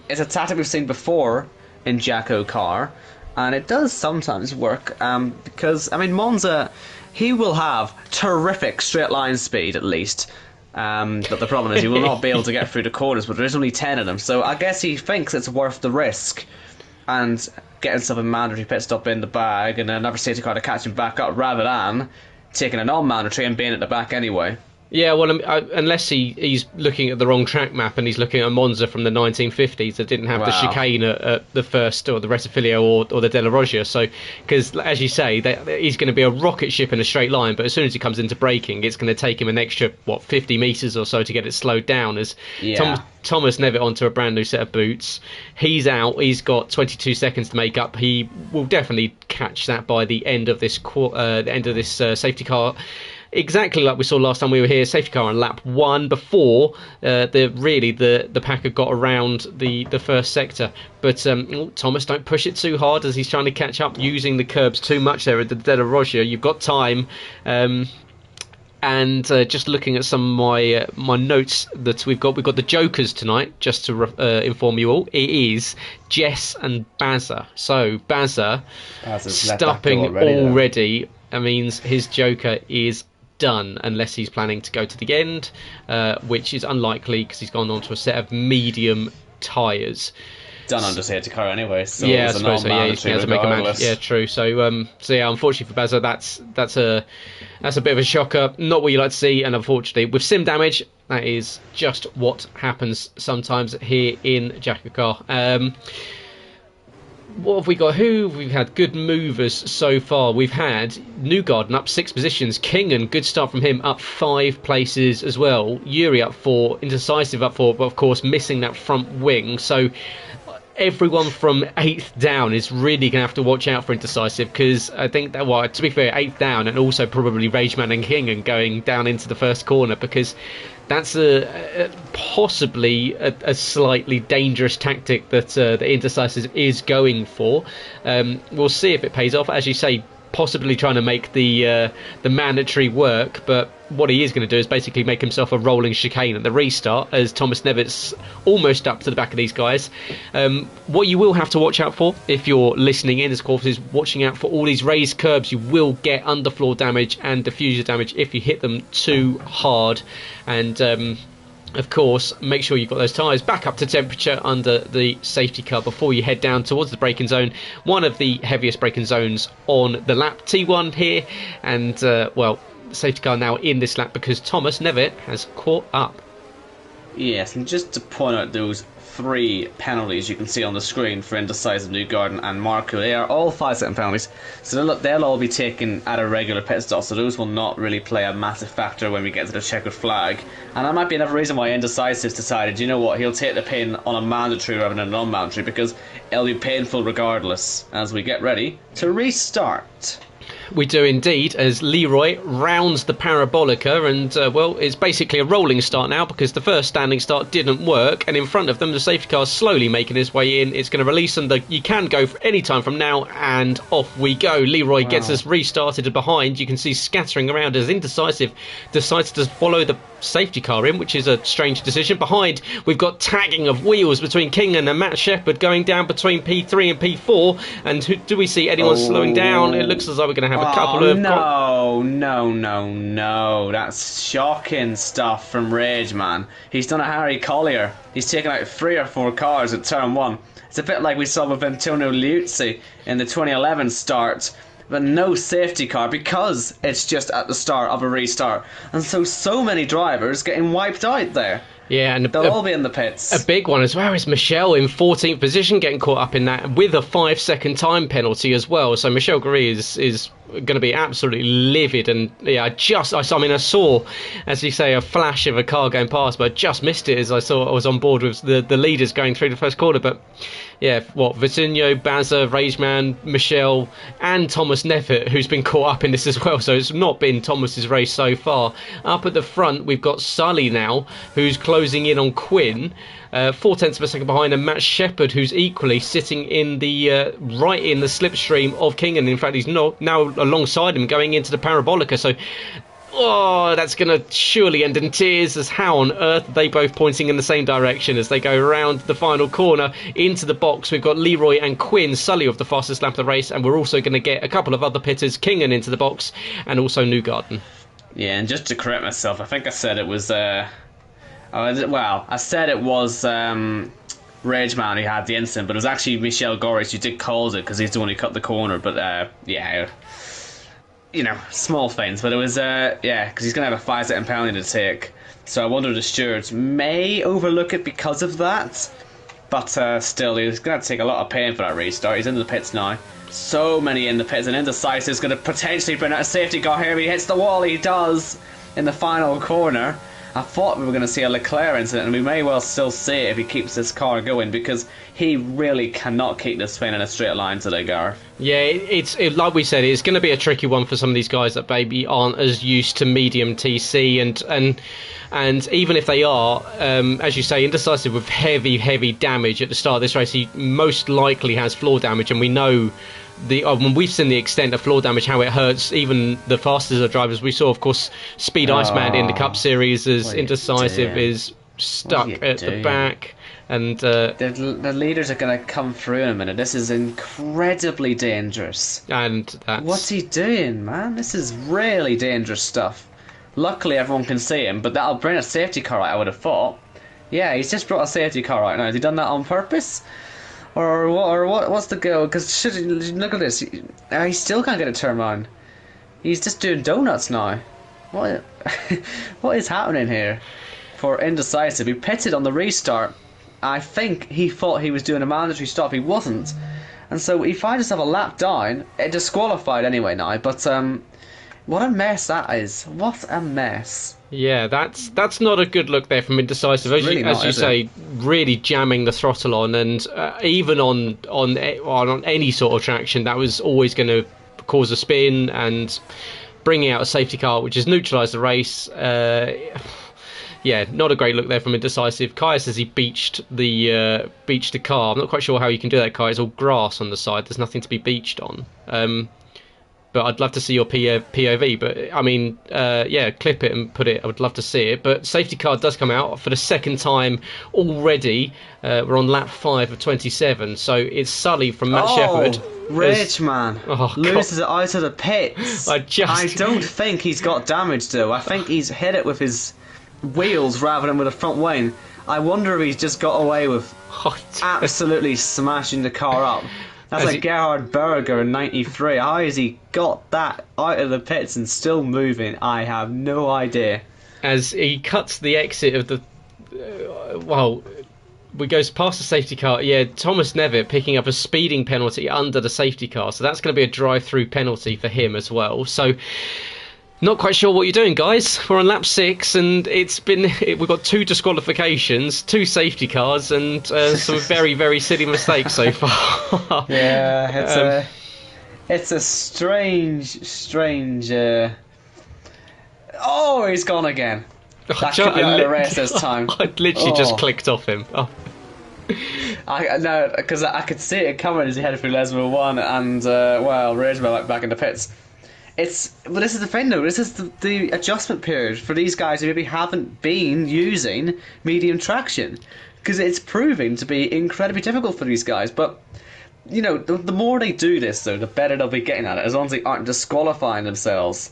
It's a tactic we've seen before in JACKOCAR, and it does sometimes work, because, I mean, Monza, he will have terrific straight line speed at least, but the problem is he will not be able to get through the corners, but there's only 10 of them, so I guess he thinks it's worth the risk and getting himself a mandatory pit stop in the bag and another safety car to catch him back up, rather than taking a non-mandatory and being at the back anyway. Yeah, well, unless he's looking at the wrong track map and he's looking at Monza from the 1950s that didn't have the chicane at the first, or the Rettifilia or the Della Roggia. So, because as you say, he's going to be a rocket ship in a straight line, but as soon as he comes into braking, it's going to take him an extra 50 metres or so to get it slowed down. As Thomas Nevitt onto a brand new set of boots, he's out. He's got 22 seconds to make up. He will definitely catch that by the end of this safety car exactly like we saw last time we were here, safety car on lap 1 before the packer got around the first sector. But Thomas, don't push it too hard as he's trying to catch up, using the curbs too much there at the dead of Roger. You've got time. And just looking at some of my notes that we've got the Jokers tonight, just to inform you all. It is Jess and Bazza. So Bazza stopping already. That means his Joker is done, unless he's planning to go to the end, which is unlikely because he's gone on to a set of medium tyres. Done under safety car anyway, so yeah, I suppose so. Yeah, he has to make a man. Yeah, true. So yeah, unfortunately for Bazza, that's a bit of a shocker. Not what you like to see, and unfortunately with sim damage, that is just what happens sometimes here in JACKOCAR. What have we got? We've had good movers so far. We've had Newgarden up 6 positions. Kingan, good start from him, up 5 places as well. Yuri up 4. Indecisive up 4, but of course missing that front wing. So everyone from 8th down is really going to have to watch out for Indecisive, because I think that, well, to be fair, 8th down, and also probably Rageman and Kingan going down into the first corner, because that's possibly a slightly dangerous tactic that the Indecisive is going for. We'll see if it pays off. As you say, possibly trying to make the mandatory work, but what he is going to do is basically make himself a rolling chicane at the restart, as Thomas Nevitt's almost up to the back of these guys. What you will have to watch out for if you're listening in, of course, is watching out for all these raised curbs. You will get underfloor damage and diffuser damage if you hit them too hard, and of course, make sure you've got those tyres back up to temperature under the safety car before you head down towards the braking zone. One of the heaviest braking zones on the lap. T1 here, and well, safety car now in this lap because Thomas Nevitt has caught up. Yes, and just to point out those 3 penalties you can see on the screen for Indecisive, Newgarden and Marco, they are all 5-second penalties, so they'll all be taken at a regular pit stop, so those will not really play a massive factor when we get to the checkered flag. And that might be another reason why Indecisive's decided, you know what, he'll take the pin on a mandatory rather than a non-mandatory, because it'll be painful regardless as we get ready to restart. We do indeed, as Leroy rounds the parabolica, and well, it's basically a rolling start now because the first standing start didn't work, and in front of them the safety car is slowly making his way in. It's going to release them. You can go for any time from now, and off we go. Leroy gets us restarted behind. You can see scattering around as Indecisive decides to follow the safety car in, which is a strange decision. Behind, we've got tagging of wheels between Kingan and Matt Shepherd going down between P3 and P4, and do we see anyone slowing down? It looks as though we're going to have a couple of... No, that's shocking stuff from Rage, man. He's done a Harry Collier. He's taken out 3 or 4 cars at turn 1. It's a bit like we saw with Antonio Liuzzi in the 2011 start, but no safety car because it's just at the start of a restart. And so many drivers getting wiped out there. Yeah, and they'll all be in the pits. A big one as well is Michelle in 14th position, getting caught up in that with a 5-second time penalty as well. So Michelle Gary is going to be absolutely livid. And yeah, I mean, I saw, as you say, a flash of a car going past, but I just missed it as I was on board with the leaders going through the first quarter. But yeah, Vitinho, Bazza, Rageman, Michelle, and Thomas Nevitt, who's been caught up in this as well. So it's not been Thomas's race so far. Up at the front, we've got Sully now, who's closing in on Quinn, 0.4 of a second behind, and Matt Shepherd, who's equally sitting in the right in the slipstream of Kingan. In fact, he's now alongside him going into the parabolica. So that's going to surely end in tears, as how on earth are they both pointing in the same direction as they go around the final corner into the box. We've got Leroy and Quinn, Sully of the fastest lap of the race, and we're also going to get a couple of other pitters, Kingan into the box, and also Newgarden. Yeah, and just to correct myself, I think I said it was I said it was Rageman who had the incident, but it was actually Michel Goris who did cause it because he's the one who cut the corner. But yeah, you know, small things. But it was because he's going to have a 5-second penalty to take. So I wonder the stewards may overlook it because of that. But still, he's going to take a lot of pain for that restart. He's into the pits now. So many in the pits, and Indecisive is going to potentially bring out a safety car here. He hits the wall, he does, in the final corner. I thought we were going to see a Leclerc incident, and we may well still see it if he keeps this car going, because he really cannot keep this thing in a straight line today, Gareth. Yeah, it's like we said, it's going to be a tricky one for some of these guys that maybe aren't as used to medium TC, and even if they are, as you say, indecisive with heavy damage at the start of this race, he most likely has floor damage, and we know when we've seen the extent of floor damage, how it hurts even the fastest of drivers. We saw, of course, Speed Iceman in the Cup Series as indecisive is stuck at the back. And the leaders are going to come through in a minute. This is incredibly dangerous. And what's he doing, man? This is really dangerous stuff. Luckily, everyone can see him, but that'll bring a safety car out, I would have thought. Yeah, he's just brought a safety car out now. Has he done that on purpose? Or what's the go? Because look at this. He still can't get a turn on. He's just doing donuts now. What? What is happening here? For indecisive, he pitted on the restart. I think he thought he was doing a mandatory stop. He wasn't, and so he finds himself a lap down. It disqualified anyway now. But what a mess that is! What a mess! Yeah, that's not a good look there from indecisive. As you say, really jamming the throttle on, and even on any sort of traction, that was always going to cause a spin and bringing out a safety car, which has neutralised the race. Yeah, not a great look there from indecisive. Kaya says he beached the car. I'm not quite sure how you can do that, Kaya. It's all grass on the side. There's nothing to be beached on. But I'd love to see your POV. But I mean, yeah, clip it and put it. I would love to see it. But safety car does come out for the second time already. We're on lap 5 of 27. So it's Sully from Matt Shepherd. Rich man loses it out of the pits. I don't think he's got damage though. I think he's hit it with his wheels rather than with a front wing. I wonder if he's just got away with absolutely smashing the car up. That's like Gerhard Berger in '93. How has he got that out of the pits and still moving? I have no idea. As he cuts the exit of the we goes past the safety car. Yeah, Thomas Nevitt picking up a speeding penalty under the safety car, so that's going to be a drive-through penalty for him as well. So not quite sure what you're doing, guys. We're on lap 6, and we've got 2 disqualifications, 2 safety cars, and some very, very silly mistakes so far. Yeah, it's a strange. Oh, he's gone again. That could be out of the race this time. I literally just clicked off him. Oh. No, because I could see it coming as he headed through Lesmo 1, and Rage back in the pits. But this is the thing though, this is the adjustment period for these guys who maybe haven't been using medium traction, because it's proving to be incredibly difficult for these guys. But you know, the more they do this though, the better they'll be getting at it, as long as they aren't disqualifying themselves,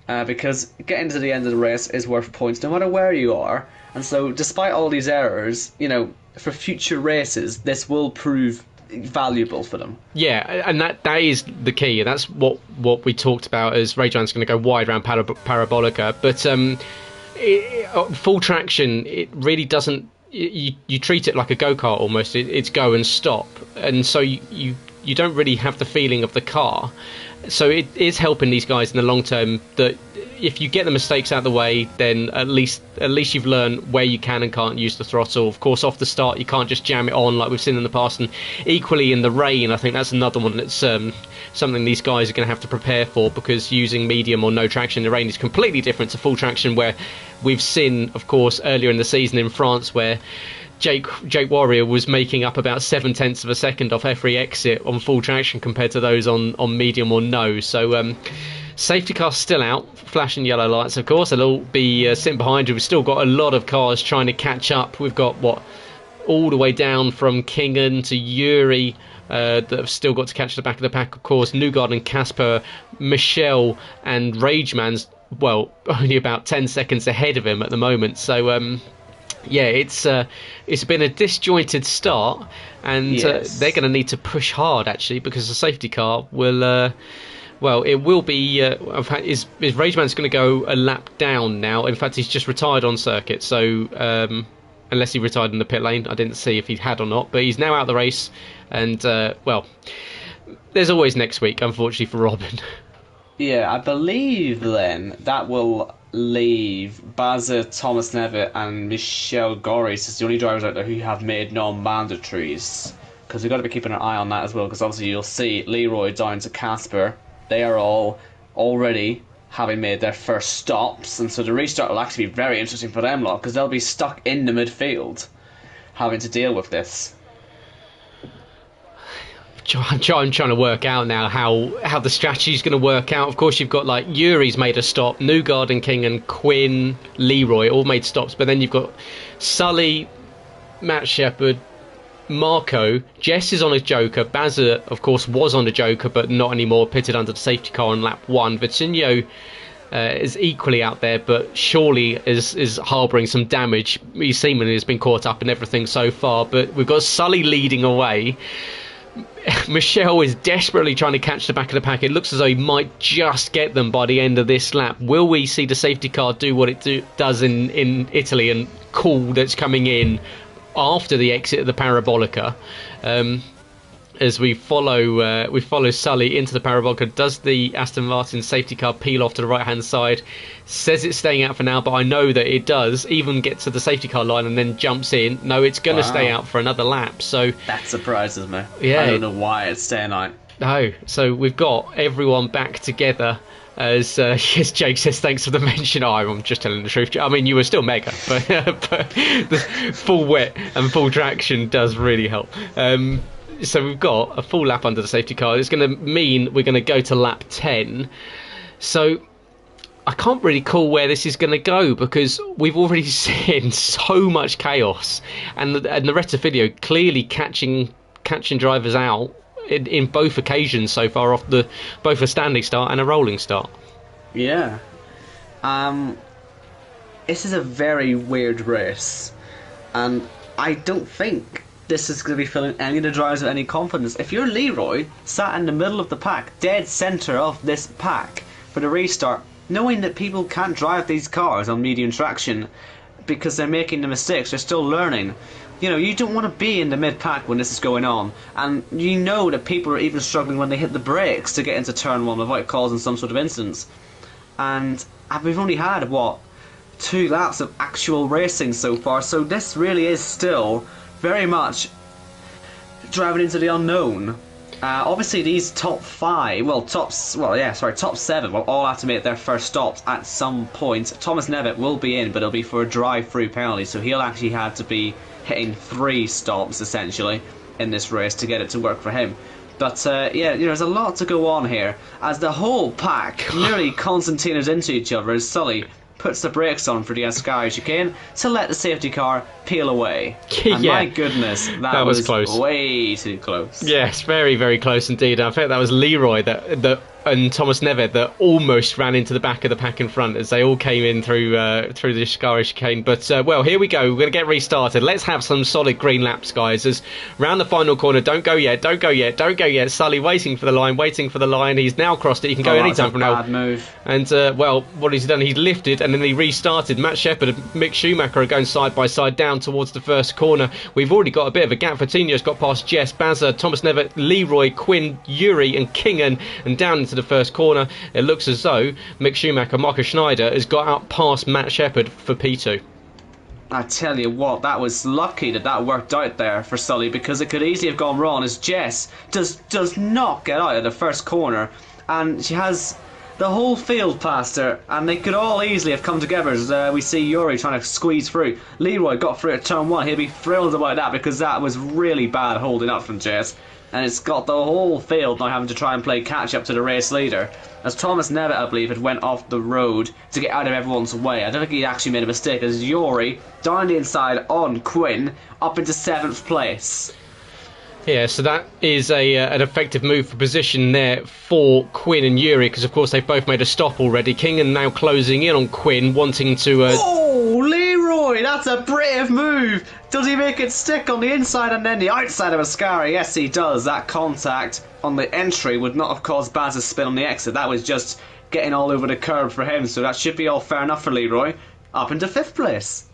because getting to the end of the race is worth points no matter where you are. And so despite all these errors, you know, for future races this will prove valuable for them. Yeah, and that is the key, and that's what we talked about as Rajan's going to go wide around Parabolica. But full traction, it really doesn't. You treat it like a go-kart almost. It's go and stop, and so you don't really have the feeling of the car. So it is helping these guys in the long term that if you get the mistakes out of the way, then at least you've learned where you can and can't use the throttle. Of course, off the start, you can't just jam it on like we've seen in the past. And equally in the rain, I think that's another one that's something these guys are going to have to prepare for, because using medium or no traction in the rain is completely different to full traction, where we've seen, of course, earlier in the season in France, where Jake Warrior was making up about 0.7 of a second off every exit on full traction compared to those on medium or no. So safety cars still out, flashing yellow lights, of course. They'll all be sitting behind you. We've still got a lot of cars trying to catch up. We've got all the way down from Kingen to Yuri that have still got to catch the back of the pack, of course. Newgarden and Casper, Michelle and Rageman's only about 10 seconds ahead of him at the moment. So yeah, it's been a disjointed start, and they're going to need to push hard actually, because the safety car will it will be in fact is Rageman's going to go a lap down now. In fact, he's just retired on circuit, so unless he retired in the pit lane, I didn't see if he had or not, but he's now out of the race, and there's always next week, unfortunately for Robin. Yeah, I believe then that will leave Baza, Thomas Nevitt, and Michel Goris is the only drivers out there who have made non-mandatories. Because we've got to be keeping an eye on that as well, because obviously you'll see Leroy down to Casper. They are all already having made their first stops, and so the restart will actually be very interesting for them lot, because they'll be stuck in the midfield having to deal with this. I'm trying to work out now how the strategy's going to work out. Of course, you've got like Yuri's made a stop, Newgard and King and Quinn, Leroy all made stops, but then you've got Sully, Matt Shepherd, Marco, Jess is on a Joker, Bazza of course was on a Joker but not anymore, pitted under the safety car on lap 1. Vitinho is equally out there, but surely is harbouring some damage. He seemingly has been caught up in everything so far, but we've got Sully leading away. Michelle is desperately trying to catch the back of the pack. It looks as though he might just get them by the end of this lap. Will we see the safety car do what it does in Italy and call that's coming in after the exit of the Parabolica? As we follow Sully into the Parabolica, does the Aston Martin safety car peel off to the right hand side? Says it's staying out for now, but I know that it does even get to the safety car line and then jumps in. No, it's going to stay out for another lap. So that surprises me. Yeah, I don't know why it's staying out. No, so we've got everyone back together. As yes, Jake says, thanks for the mention. Oh, I'm just telling the truth. I mean, you were still mega, but the full wet and full traction does really help. So we've got a full lap under the safety car. It's going to mean we're going to go to lap 10. So I can't really call where this is going to go, because we've already seen so much chaos, and the rest of the video clearly catching drivers out in both occasions so far, off both a standing start and a rolling start. Yeah. This is a very weird race, and I don't think this is going to be filling any of the drivers with any confidence. If you're Leroy, sat in the middle of the pack, dead centre of this pack for the restart, knowing that people can't drive these cars on medium traction because they're making the mistakes, they're still learning. You know, you don't want to be in the mid-pack when this is going on, and you know that people are even struggling when they hit the brakes to get into turn 1 without causing some sort of incidents. And we've only had, 2 laps of actual racing so far, so this really is still very much driving into the unknown. Obviously these top 7 will all have to make their first stops at some point. Thomas Nevitt will be in, but it'll be for a drive-through penalty, so he'll actually have to be hitting 3 stops essentially in this race to get it to work for him. But yeah, there's a lot to go on here as the whole pack nearly concertinas into each other as Sully puts the brakes on for the Ascari chicane to let the safety car peel away. And my goodness, that was close. Way too close. Yes, very, very close indeed. I think that was Leroy and Thomas Nevitt that almost ran into the back of the pack in front as they all came in through the Ascari chicane. But well, here we go. We're going to get restarted. Let's have some solid green laps, guys. As round the final corner, don't go yet. Sully waiting for the line. He's now crossed it. He can go anytime from now. Bad move. And well, what he's done, he's lifted and then he restarted. Matt Shepherd and Mick Schumacher are going side by side down towards the first corner. We've already got a bit of a gap. Vitinho's got past Jess, Bazza, Thomas Nevitt, Leroy, Quinn, Yuri and Kingen, and down into the first corner. It looks as though Mick Schumacher, Marcus Schneider, has got out past Matt Shepherd for P2. I tell you what, that was lucky that worked out there for Sully, because it could easily have gone wrong as Jess does not get out of the first corner, and she has the whole field past her, and they could all easily have come together as we see Yuri trying to squeeze through. Leroy got through at turn 1. He'll be thrilled about that, because that was really bad holding up from Jess, and it's got the whole field now having to try and play catch up to the race leader, as Thomas Nevitt, I believe, had went off the road to get out of everyone's way. I don't think he actually made a mistake, as Yuri down the inside on Quinn up into 7th place. Yeah, so that is an effective move for position there for Quinn and Yuri, because of course they've both made a stop already. Kingen now closing in on Quinn, wanting to... Oh, Leroy, that's a brave move! Does he make it stick on the inside and then the outside of Ascari? Yes, he does. That contact on the entry would not have caused Baz's spin on the exit. That was just getting all over the curb for him, so that should be all fair enough for Leroy. Up into 5th place.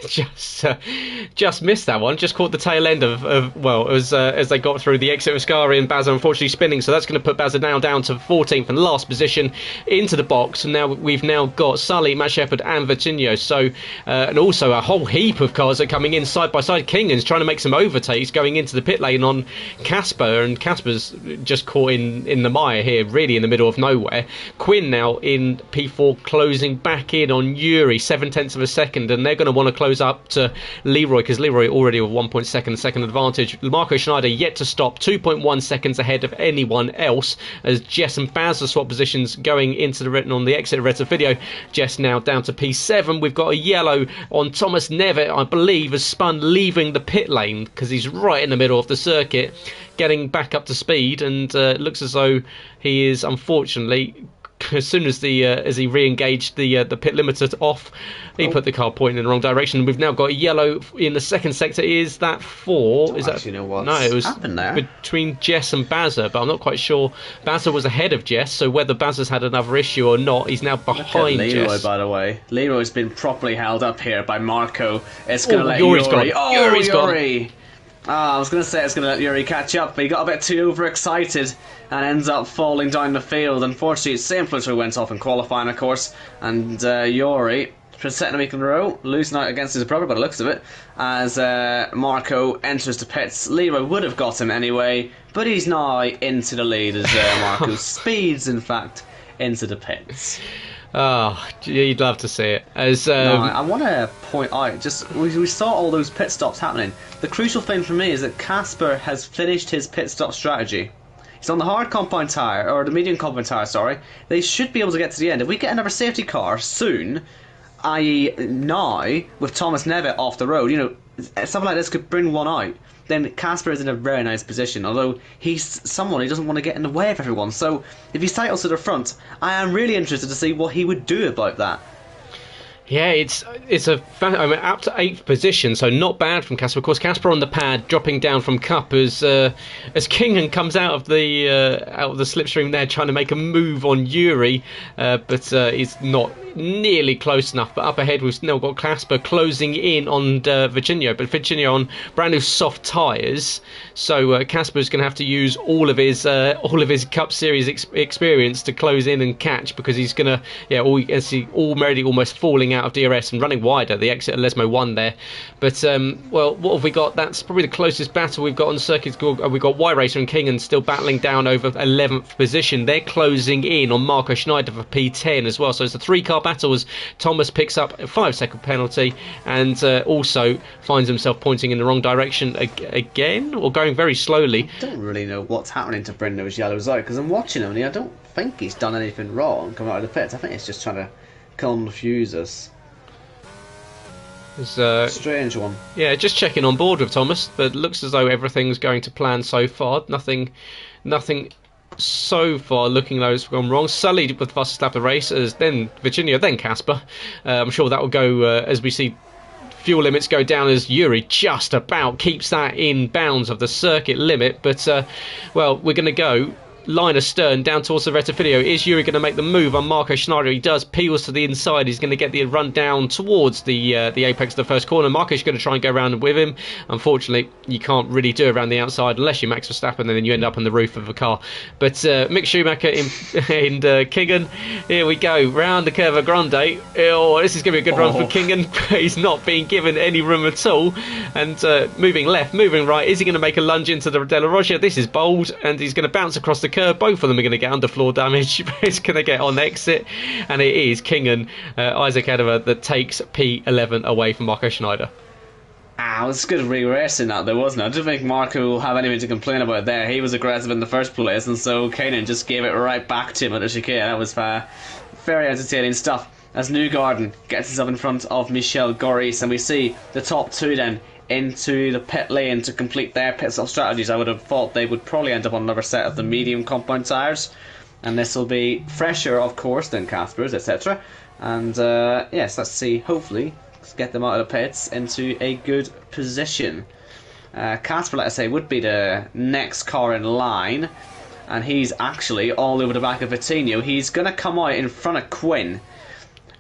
just missed that one. Just caught the tail end of well, as they got through the exit of Ascari, and Bazza unfortunately spinning. So that's going to put Bazza now down to 14th and last position into the box. And now we've got Sully, Matt Shepherd, and Virginio. So and also a whole heap of cars are coming in side by side. Kingan's trying to make some overtakes going into the pit lane on Casper, and Casper's just caught in the mire here, really in the middle of nowhere. Quinn now in P4, closing back in on Yuri, 7/10 of a second, and they're going to want to close up to Leroy, because Leroy already with 1.2 second advantage. Marco Schneider yet to stop, 2.1 seconds ahead of anyone else, as Jess and Baz swap positions going into the written on the exit of Red Video. Jess now down to P7. We've got a yellow on Thomas Nevitt, I believe, has spun leaving the pit lane because he's right in the middle of the circuit, getting back up to speed, and it looks as though he is unfortunately, as soon as as he re-engaged the pit limiter off, he put the car pointing in the wrong direction. We've now got a yellow in the second sector. Is that four? Is that, know what's no, it was happened there between Jess and Bazza, but I'm not quite sure. Bazza was ahead of Jess, so whether Bazza's had another issue or not, he's now behind Leroy, Jess. by the way. Leroy's been properly held up here by Marco. It's going to let Yuri's Yuri... gone. Oh, Yuri's Yuri! gone. I was going to say it's going to let Yuri catch up, but he got a bit too overexcited and ends up falling down the field. Unfortunately, same influencer went off in qualifying, of course, and Yuri, for the second week in a row, losing out against his brother by the looks of it, as Marco enters the pits. Leroy would have got him anyway, but he's now into the lead as Marco speeds, in fact, into the pits. Oh, you'd love to see it. As no, I want to point out, just we saw all those pit stops happening. The crucial thing for me is that Casper has finished his pit stop strategy. He's on the hard compound tyre, or the medium compound tyre, sorry. They should be able to get to the end. If we get another safety car soon, i.e. now, with Thomas Nevitt off the road, something like this could bring one out, then Casper is in a very nice position, although he's someone who doesn't want to get in the way of everyone. So if he cycles to the front, I am really interested to see what he would do about that. Yeah, it's up to 8th position, so not bad from Casper. Of course, Casper on the pad, dropping down from Cup as Kingan comes out of the slipstream there, trying to make a move on Yuri, but he's not nearly close enough. But up ahead, we've still got Casper closing in on Virginio, but Virginio on brand new soft tyres, so Casper's going to have to use all of his Cup Series experience to close in and catch, because he's going to already almost falling out of DRS and running wide at the exit of Lesmo 1 there. But well, what have we got? That's probably the closest battle we've got on circuit. We've got Y Racer and Kingan still battling down over 11th position. They're closing in on Marco Schneider for P10 as well. So it's a 3-car battle as Thomas picks up a 5-second penalty and also finds himself pointing in the wrong direction again, or going very slowly. I don't really know what's happening to bring those yellows out, because I'm watching him and I don't think he's done anything wrong coming out of the pits. I think it's just trying to confuse us. It's a strange one. Yeah, just checking on board with Thomas, but it looks as though everything's going to plan so far. Nothing so far looking like it's gone wrong. Sully with the fastest lap of the race, as then Virginia, then Casper. I'm sure that will go as we see fuel limits go down, as Yuri just about keeps that in bounds of the circuit limit. But well, we're going to go line astern down towards the Rettifidio. Is Yuri going to make the move on Marco Schneider? He does. Peels to the inside. He's going to get the run down towards the apex of the first corner. Marco's going to try and go around with him. Unfortunately, you can't really do it around the outside unless you're Max Verstappen, and then you end up on the roof of a car. But Mick Schumacher and Kingan, here we go. Round the Curva Grande. Oh, this is going to be a good run for Kingan. He's not being given any room at all. And moving left, moving right. Is he going to make a lunge into the De La Rocha? This is bold, and he's going to bounce across the curve. Both of them are going to get underfloor damage. It's going to get on exit, and it is Kingan, Isaac Edova, that takes P11 away from Marco Schneider. It was good re-racing that though, wasn't it? I don't think Marco will have anything to complain about there. He was aggressive in the first place, and so Kanan just gave it right back to him at the chicane. That was very entertaining stuff. As Newgarden gets himself in front of Michel Goris, and we see the top two then into the pit lane to complete their pit stop strategies. I would have thought they would probably end up on another set of the medium compound tyres, and this will be fresher, of course, than Casper's, etc. And yes, let's see, hopefully get them out of the pits into a good position. Casper, like I say, would be the next car in line, and he's actually all over the back of Vitinho. He's going to come out in front of Quinn.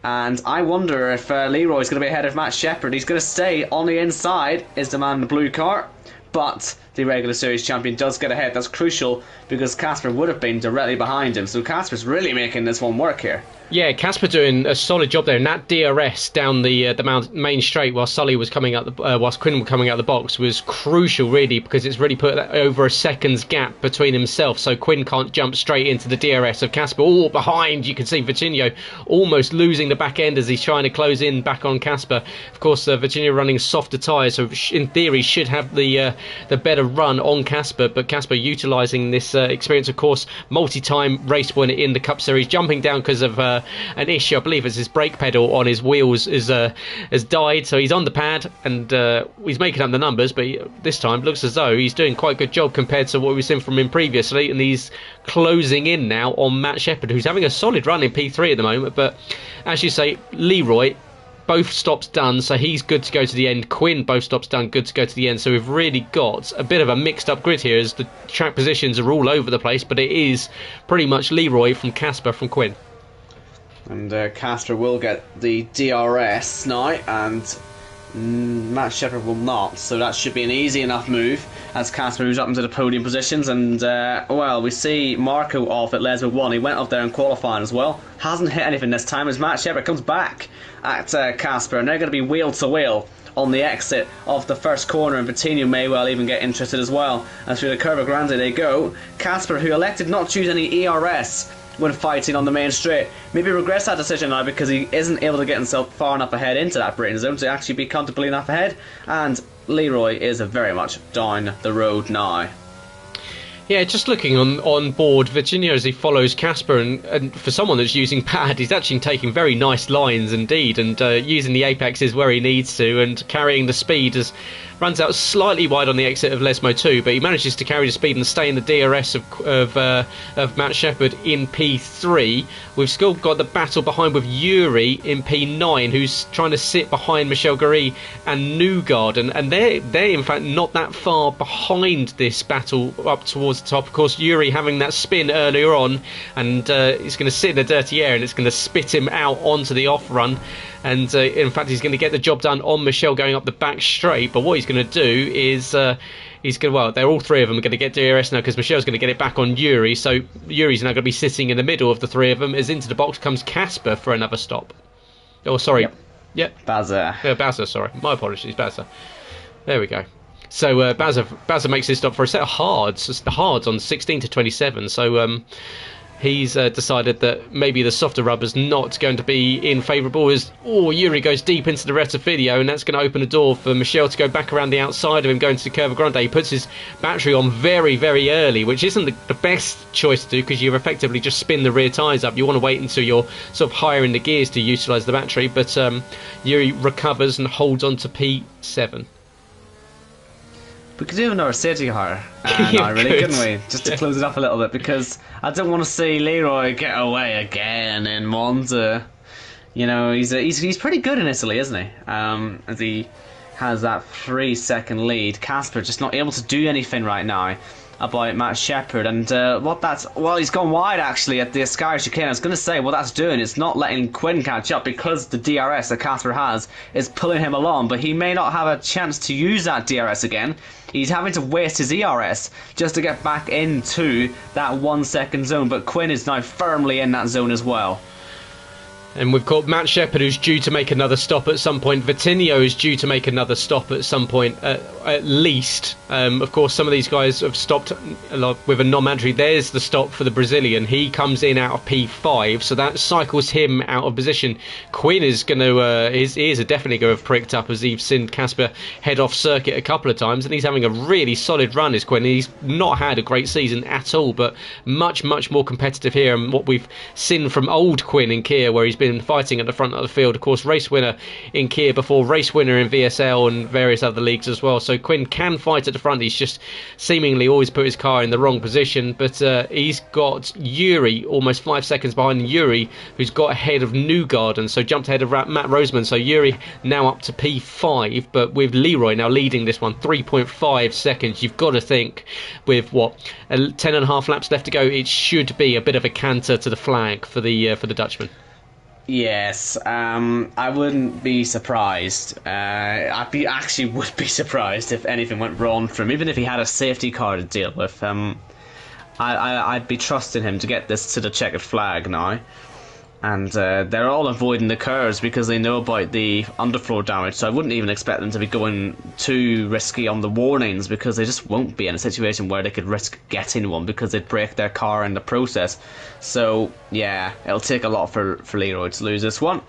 And I wonder if Leroy's going to be ahead of Matt Shepherd. He's going to stay on the inside, is the man in the blue car. But the regular series champion does get ahead. That's crucial because Casper would have been directly behind him. So Casper's really making this one work here. Yeah, Casper doing a solid job there. And that DRS down the main straight while Sully was coming out, whilst Quinn was coming out the box, was crucial, really, because it's really put over a second's gap between himself, so Quinn can't jump straight into the DRS of Casper. All behind, you can see Virginio almost losing the back end as he's trying to close in back on Casper. Of course, Virginio running softer tyres, so in theory should have the better run on Casper, but Casper utilising this experience, of course, multi-time race winner in the Cup Series, jumping down because of an issue. I believe it's his brake pedal on his wheels has died, so he's on the pad and he's making up the numbers, but this time looks as though he's doing quite a good job compared to what we've seen from him previously, and he's closing in now on Matt Shepherd, who's having a solid run in P3 at the moment. But as you say, Leroy, both stops done, so he's good to go to the end. Quinn, both stops done, good to go to the end. So we've really got a bit of a mixed up grid here as the track positions are all over the place, but it is pretty much Leroy from Casper from Quinn. And Casper will get the DRS now, and Matt Shepherd will not. So that should be an easy enough move as Casper moves up into the podium positions. And, well, we see Marco off at Lesbo 1. He went up there in qualifying as well. Hasn't hit anything this time as Matt Shepherd comes back at Casper. And they're going to be wheel to wheel on the exit of the first corner, and Vitinho may well even get interested as well. And through the Curva Grande they go. Casper, who elected not to choose any ERS when fighting on the main straight, maybe regrets that decision now because he isn't able to get himself far enough ahead into that braking zone to actually be comfortably enough ahead, and Leroy is very much down the road now. Yeah, just looking on board, Virginia as he follows Casper, and for someone that's using pad, he's actually taking very nice lines indeed, and using the apexes where he needs to, and carrying the speed as runs out slightly wide on the exit of Lesmo 2, but he manages to carry the speed and stay in the DRS of Matt Shepherd in P3. We've still got the battle behind with Yuri in P9, who's trying to sit behind Michel Gary and Newgard, and they're in fact not that far behind this battle up towards the top. Of course, Yuri having that spin earlier on, and he's going to sit in the dirty air, and it's going to spit him out onto the off run. And in fact, he's going to get the job done on Michel going up the back straight. But what he's going to do is they're all three of them are going to get DRS now because Michel's going to get it back on Yuri. So Yuri's now going to be sitting in the middle of the three of them. As into the box comes Casper for another stop. Oh, sorry. Yep. Bazza. Bazza, sorry. My apologies, Bazza. There we go. So Bazza makes his stop for a set of hards. It's the hards on 16 to 27. So he's decided that maybe the softer rubber's not going to be in favourable as Yuri goes deep into the Rettifidio, and that's going to open a door for Michel to go back around the outside of him going to the Curva Grande. He puts his battery on very, very early, which isn't the best choice to do because you effectively just spin the rear tyres up. You want to wait until you're sort of higher in the gears to utilise the battery, but Yuri recovers and holds on to P7. We could do another safety car now, really, couldn't we? Just to close it up a little bit, because I don't want to see Leroy get away again in Monza. You know, he's pretty good in Italy, isn't he? As he has that 3-second lead. Casper just not able to do anything right now about Matt Shepherd, and he's gone wide actually at the Ascari chicane. I was going to say what that's doing is not letting Quinn catch up because the DRS that Casper has is pulling him along, but he may not have a chance to use that DRS again. He's having to waste his ERS just to get back into that 1 second zone, but Quinn is now firmly in that zone as well. And we've got Matt Shepherd, who's due to make another stop at some point. Vitinho is due to make another stop at some point, at least. Of course, some of these guys have stopped a lot with a non-mandatory. There's the stop for the Brazilian. He comes in out of P5, so that cycles him out of position. Quinn is going to, his ears are definitely going to have pricked up as he's seen Casper head off circuit a couple of times, and he's having a really solid run, is Quinn. He's not had a great season at all, but much, much more competitive here. And what we've seen from old Quinn in Kia, where he's been fighting at the front of the field, of course, race winner in Kia before, race winner in VSL and various other leagues as well. So Quinn can fight at the front. He's just seemingly always put his car in the wrong position, but he's got Yuri almost 5 seconds behind Yuri, who's got ahead of Newgarden, so jumped ahead of Matt Roseman. So Yuri now up to P5, but with Leroy now leading this one 3.5 seconds. You've got to think with 10 and a half laps left to go, it should be a bit of a canter to the flag for the Dutchman. Yes, I wouldn't be surprised. Actually would be surprised if anything went wrong for him, even if he had a safety car to deal with. I'd be trusting him to get this to the checkered flag now. And they're all avoiding the curves because they know about the underfloor damage, so I wouldn't even expect them to be going too risky on the warnings, because they just won't be in a situation where they could risk getting one because they'd break their car in the process. So yeah, it'll take a lot for Leroy to lose this one.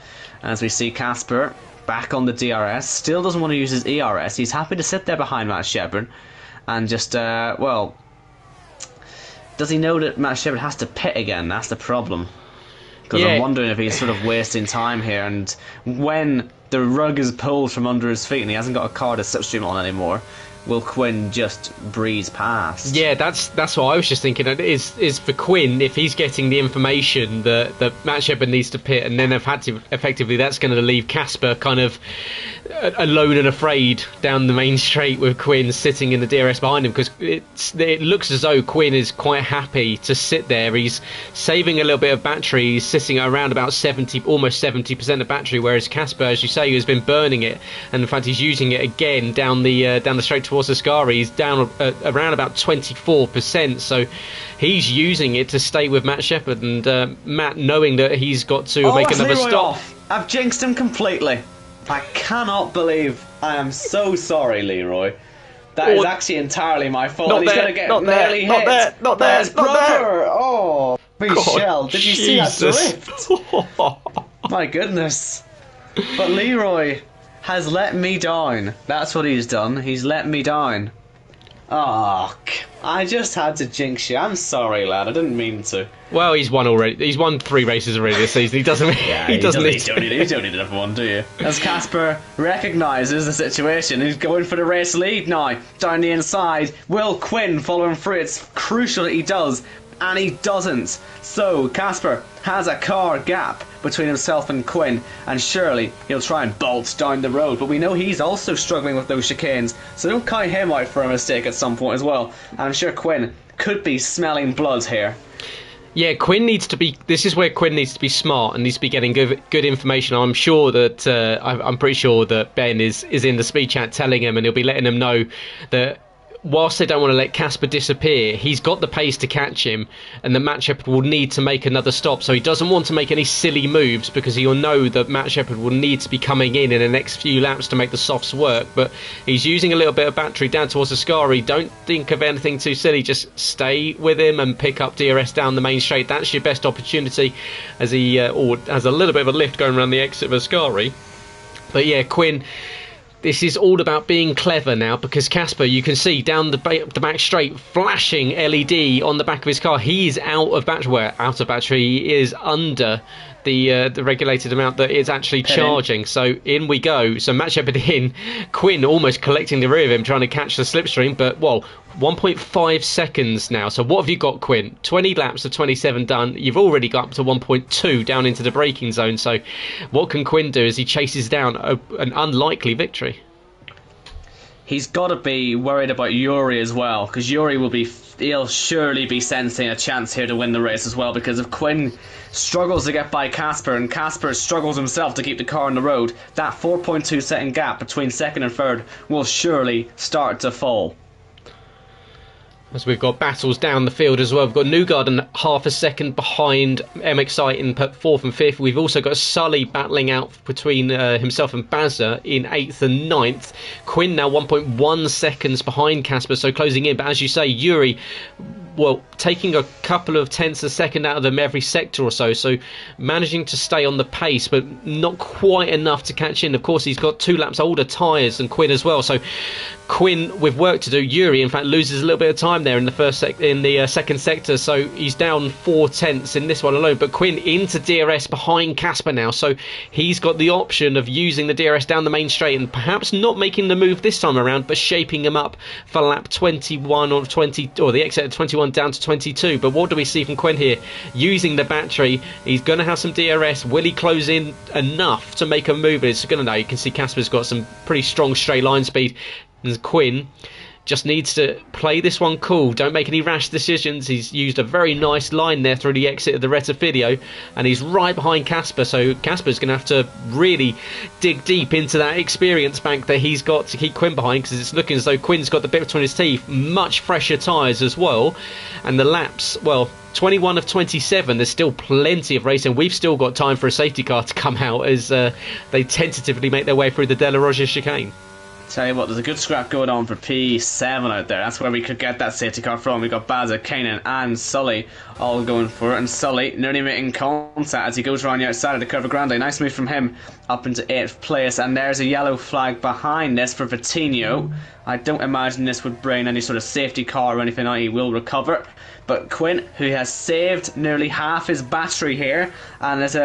As we see Casper back on the DRS, still doesn't want to use his ERS. He's happy to sit there behind Matt Shepard and just, well, does he know that Matt Shepard has to pit again? That's the problem. Because I'm wondering if he's sort of wasting time here, and when the rug is pulled from under his feet and he hasn't got a car to slipstream on anymore, will Quinn just breeze past? Yeah, that's what I was just thinking. Is for Quinn, if he's getting the information that Matt Shepard needs to pit, and then have had to effectively, that's going to leave Casper kind of alone and afraid down the main straight with Quinn sitting in the DRS behind him, because it looks as though Quinn is quite happy to sit there. He's saving a little bit of battery. He's sitting around about 70, almost 70% of battery, whereas Casper, as you say, has been burning it, and in fact he's using it again down the straight towards Ascari. He's down around about 24%, so he's using it to stay with Matt Shepard, and Matt, knowing that he's got to make another Leroy stop. Off. I've jinxed him completely. I cannot believe. I am so sorry, Leroy. That is actually entirely my fault. Not He's there, going to get not there, nearly not hit. there, not by there, his not there. brother. Oh, Michelle, did you see that Jesus. drift? My goodness. But Leroy has let me down. That's what he's done. He's let me down. Oh, I just had to jinx you. I'm sorry, lad. I didn't mean to. Well, he's won already. He's won 3 races already this season. He doesn't. Yeah, you don't need another one, do you? As Casper recognises the situation, he's going for the race lead now. Down the inside, will Quinn follow him through? It's crucial that he does, and he doesn't. So Casper has a car gap between himself and Quinn, and surely he'll try and bolt down the road. But we know he's also struggling with those chicanes, so don't count him out for a mistake at some point as well. And I'm sure Quinn could be smelling blood here. Yeah, Quinn needs to be. This is where Quinn needs to be smart and needs to be getting good information. I'm sure that I'm pretty sure that Ben is in the speed chat telling him, and he'll be letting him know that whilst they don't want to let Casper disappear, he's got the pace to catch him, and the Matt Shepard will need to make another stop. So he doesn't want to make any silly moves, because he'll know that Matt Shepard will need to be coming in the next few laps to make the softs work. But he's using a little bit of battery down towards Ascari. Don't think of anything too silly. Just stay with him and pick up DRS down the main straight. That's your best opportunity, as he has a little bit of a lift going around the exit of Ascari. But yeah, Quinn, this is all about being clever now, because Casper, you can see down the back straight, flashing LED on the back of his car. He's out of battery. Well, out of battery. He is under the regulated amount that it's actually charging. So in we go. So Matt Shepard in, Quinn almost collecting the rear of him, trying to catch the slipstream. But, well, 1.5 seconds now. So what have you got, Quinn? 20 laps of 27 done. You've already got up to 1.2 down into the braking zone. So what can Quinn do as he chases down an unlikely victory? He's got to be worried about Yuri as well, because Yuri he'll surely be sensing a chance here to win the race as well, because if Quinn struggles to get by Casper and Casper struggles himself to keep the car on the road, that 4.2 second gap between second and third will surely start to fall. As we've got battles down the field as well. We've got Newgarden half a second behind MXI in 4th and 5th. We've also got Sully battling out between himself and Bazza in 8th and 9th. Quinn now 1.1 seconds behind Casper, so closing in. But as you say, Yuri, well, taking a couple of tenths a second out of them every sector or so. So managing to stay on the pace, but not quite enough to catch in. Of course, he's got 2 laps older tyres than Quinn as well. So Quinn with work to do. Yuri, in fact, loses a little bit of time there in the second sector, so he's down 4 tenths in this one alone. But Quinn into DRS behind Casper now, so he's got the option of using the DRS down the main straight and perhaps not making the move this time around, but shaping him up for lap 21 or 20, or the exit at 21 down to 22. But what do we see from Quinn here? Using the battery, he's going to have some DRS. Will he close in enough to make a move? It's going to know. You can see Casper's got some pretty strong straight line speed. And Quinn just needs to play this one cool. Don't make any rash decisions. He's used a very nice line there through the exit of the Retafidio, and he's right behind Casper, so Casper's going to have to really dig deep into that experience bank that he's got to keep Quinn behind, because it's looking as though Quinn's got the bit between his teeth. Much fresher tyres as well, and the laps, well, 21 of 27. There's still plenty of racing. We've still got time for a safety car to come out as they tentatively make their way through the De La Roja chicane. Tell you what, there's a good scrap going on for P7 out there. That's where we could get that safety car from. We've got Baza, Kanan and Sully all going for it, and Sully nearly making contact as he goes around the outside of the Curva Grande. Nice move from him up into 8th place, and there's a yellow flag behind this for Vitinho. I don't imagine this would bring any sort of safety car or anything out. He will recover. But Quinn, who has saved nearly half his battery here, and there's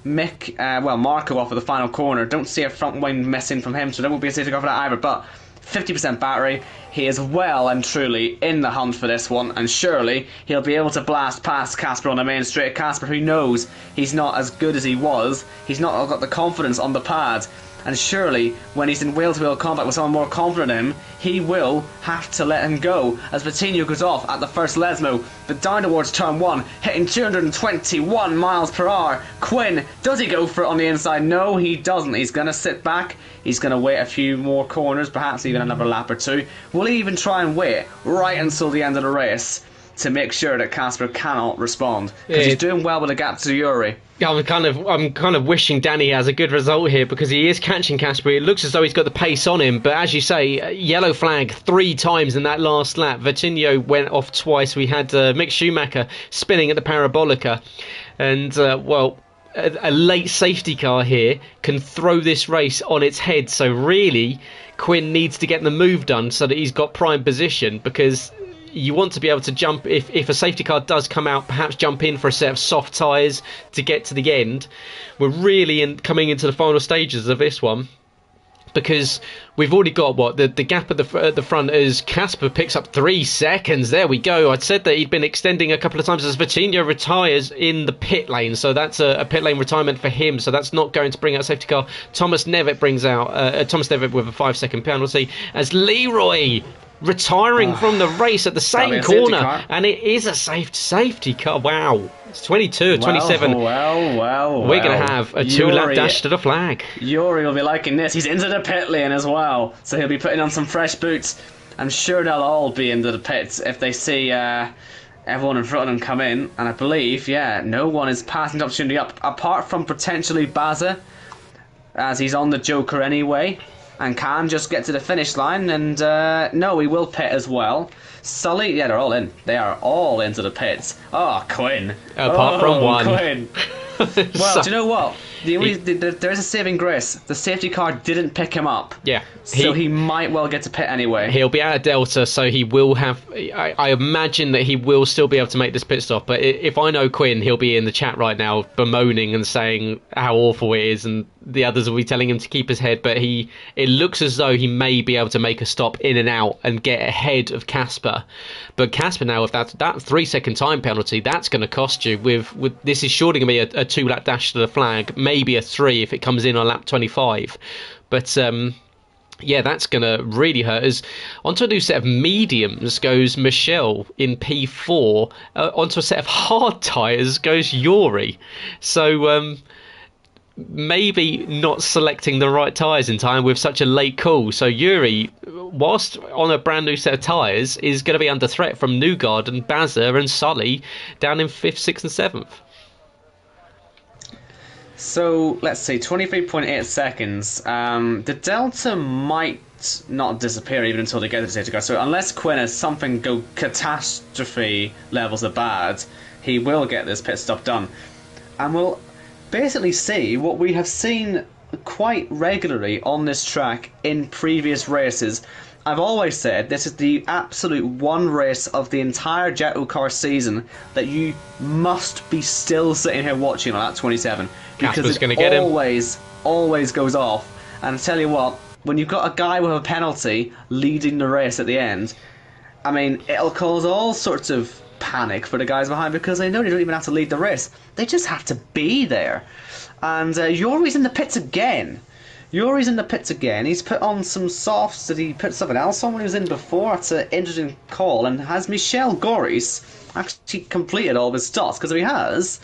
Marco off of the final corner. Don't see a front wing missing from him, so there won't be a safety car for that either. But 50% battery, he is well and truly in the hunt for this one, and surely he'll be able to blast past Casper on the main straight. Casper, who knows he's not as good as he was, he's not got the confidence on the pad, and surely when he's in wheel-to-wheel combat with someone more confident in him, he will have to let him go as Vitinho goes off at the first Lesmo, but down towards turn 1, hitting 221 miles per hour. Quinn, does he go for it on the inside? No, he doesn't. He's going to sit back. He's going to wait a few more corners, perhaps even another lap or two. Will he even try and wait right until the end of the race to make sure that Casper cannot respond? Because he's doing well with a gap to Yuri. I'm kind of wishing Danny has a good result here, because he is catching Casper. It looks as though he's got the pace on him, but as you say, yellow flag 3 times in that last lap. Vitinho went off twice. We had Mick Schumacher spinning at the Parabolica, and a late safety car here can throw this race on its head. So really, Quinn needs to get the move done so that he's got prime position, because you want to be able to jump, if a safety car does come out, perhaps jump in for a set of soft tyres to get to the end. We're really coming into the final stages of this one, because we've already got the gap at the front as Casper picks up 3 seconds. There we go. I'd said that he'd been extending a couple of times as Vitinho retires in the pit lane, so that's a pit lane retirement for him, so that's not going to bring out a safety car. Thomas Nevitt brings out Thomas Nevitt with a 5-second penalty as Leroy retiring from the race at the same corner, and it is a safety car. Wow, it's 22 or 27. Well, we're going to have a 2-lap dash to the flag. Yuri will be liking this. He's into the pit lane as well, so he'll be putting on some fresh boots. I'm sure they'll all be into the pits if they see everyone in front of them come in, and I believe, no one is passing the opportunity up, apart from potentially Baza, as he's on the Joker anyway, and can just get to the finish line. And no, he will pit as well. Sully, they're all in. They are all into the pits. Oh, Quinn. Apart from one. Quinn. Well, do you know what? There is a saving grace. The safety car didn't pick him up. Yeah. So he might well get to pit anyway. He'll be out of Delta, so he will have... I imagine that he will still be able to make this pit stop, but if I know Quinn, he'll be in the chat right now bemoaning and saying how awful it is, and the others will be telling him to keep his head, but it looks as though he may be able to make a stop in and out and get ahead of Casper. But Casper now, if that 3-second time penalty, that's going to cost you. With this is surely going to be a 2-lap dash to the flag, maybe a 3 if it comes in on lap 25. But that's going to really hurt. As onto a new set of mediums goes Michelle in P4. Onto a set of hard tyres goes Yuri. So maybe not selecting the right tyres in time with such a late call. So Yuri, whilst on a brand new set of tyres, is going to be under threat from Newgard and Baza and Sully down in 5th, 6th and 7th. So let's see, 23.8 seconds. The Delta might not disappear even until they get to the safety car. So unless Quinn has something go catastrophe levels of bad, he will get this pit stop done. And we'll basically see what we have seen quite regularly on this track in previous races. I've always said this is the absolute one race of the entire JACKOCAR season that you must be still sitting here watching on lap 27, because it always goes off. And I tell you what, when you've got a guy with a penalty leading the race at the end, I mean, it'll cause all sorts of panic for the guys behind, because they know they don't even have to lead the race, they just have to be there. And Yuri's in the pits again. Yuri's in the pits again. He's put on some softs. Did he put something else on when he was in before? That's an interesting call. And has Michel Goris actually completed all of his stops? Because if he has,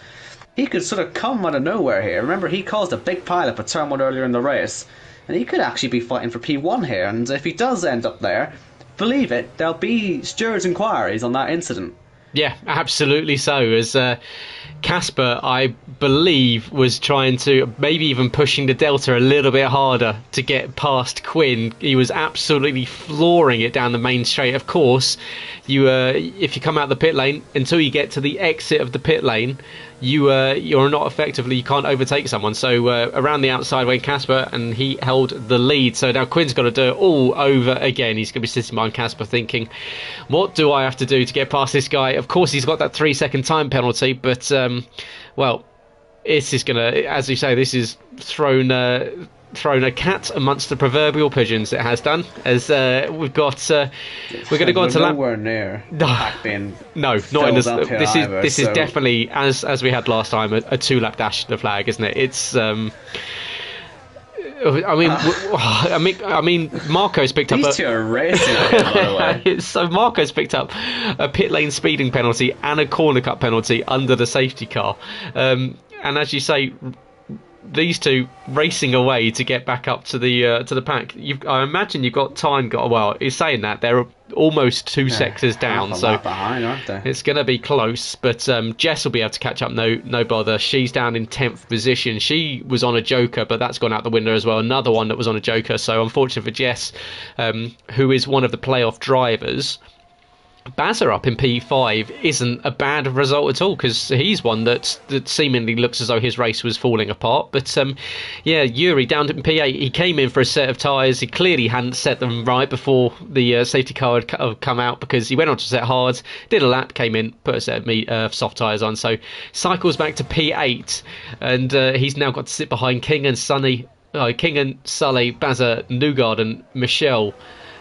he could sort of come out of nowhere here. Remember, he caused a big pile-up at turn 1 earlier in the race. And he could actually be fighting for P1 here. And if he does end up there, believe it, there'll be steward's inquiries on that incident. Yeah, absolutely so. As Casper, I believe, was trying to, maybe even pushing the Delta a little bit harder to get past Quinn. He was absolutely flooring it down the main straight. Of course, if you come out the pit lane, until you get to the exit of the pit lane, you're not effectively, you can't overtake someone. So around the outside went Casper, and he held the lead. So now Quinn's got to do it all over again. He's going to be sitting behind Casper thinking, what do I have to do to get past this guy? Of course, he's got that 3-second time penalty, but well, this is going to, as you say, this is thrown a cat amongst the proverbial pigeons. It has done, as we've got we're going to go on to nowhere near being no, not in this. This is so definitely, as we had last time, a 2-lap dash to the flag, isn't it? It's I mean, Marco's picked up. These two are racing out here, by the way. So Marco's picked up a pit lane speeding penalty and a corner cut penalty under the safety car, and as you say, these two racing away to get back up to the pack. I imagine you've got time. Well, he's saying that they're almost 2 sectors down, so behind, aren't they? It's going to be close. But Jess will be able to catch up. No bother. She's down in 10th position. She was on a Joker, but that's gone out the window as well. Another one that was on a Joker. So unfortunate for Jess, who is one of the playoff drivers. Bazza up in P5 isn't a bad result at all, because he's one that seemingly looks as though his race was falling apart. But yeah, Yuri down in P8, he came in for a set of tyres. He clearly hadn't set them right before the safety car had come out, because he went on to set hard, did a lap, came in, put a set of soft tyres on. So cycles back to P8, and he's now got to sit behind King and Sully, Bazza, Newgarden, Michelle.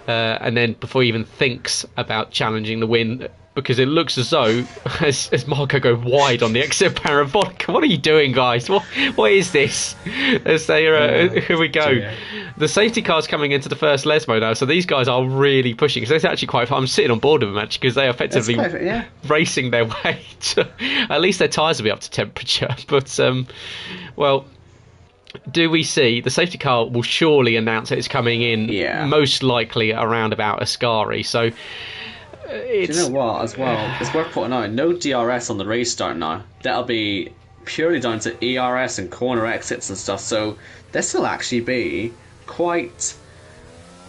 And then before he even thinks about challenging the win, because it looks as though, as Marco go wide on the exit parabolic, what are you doing, guys? What is this? As they here we go. Yeah. The safety car's coming into the first Lesmo now, so these guys are really pushing. Because it's actually quite fun. I'm sitting on board of them, actually, because they are effectively racing their way to, at least their tyres will be up to temperature. But well, do we see the safety car will surely announce that it's coming in, most likely around about Ascari. So it's, do you know what, as well, it's worth putting out, no DRS on the restart now. That'll be purely down to ERS and corner exits and stuff. So this will actually be quite,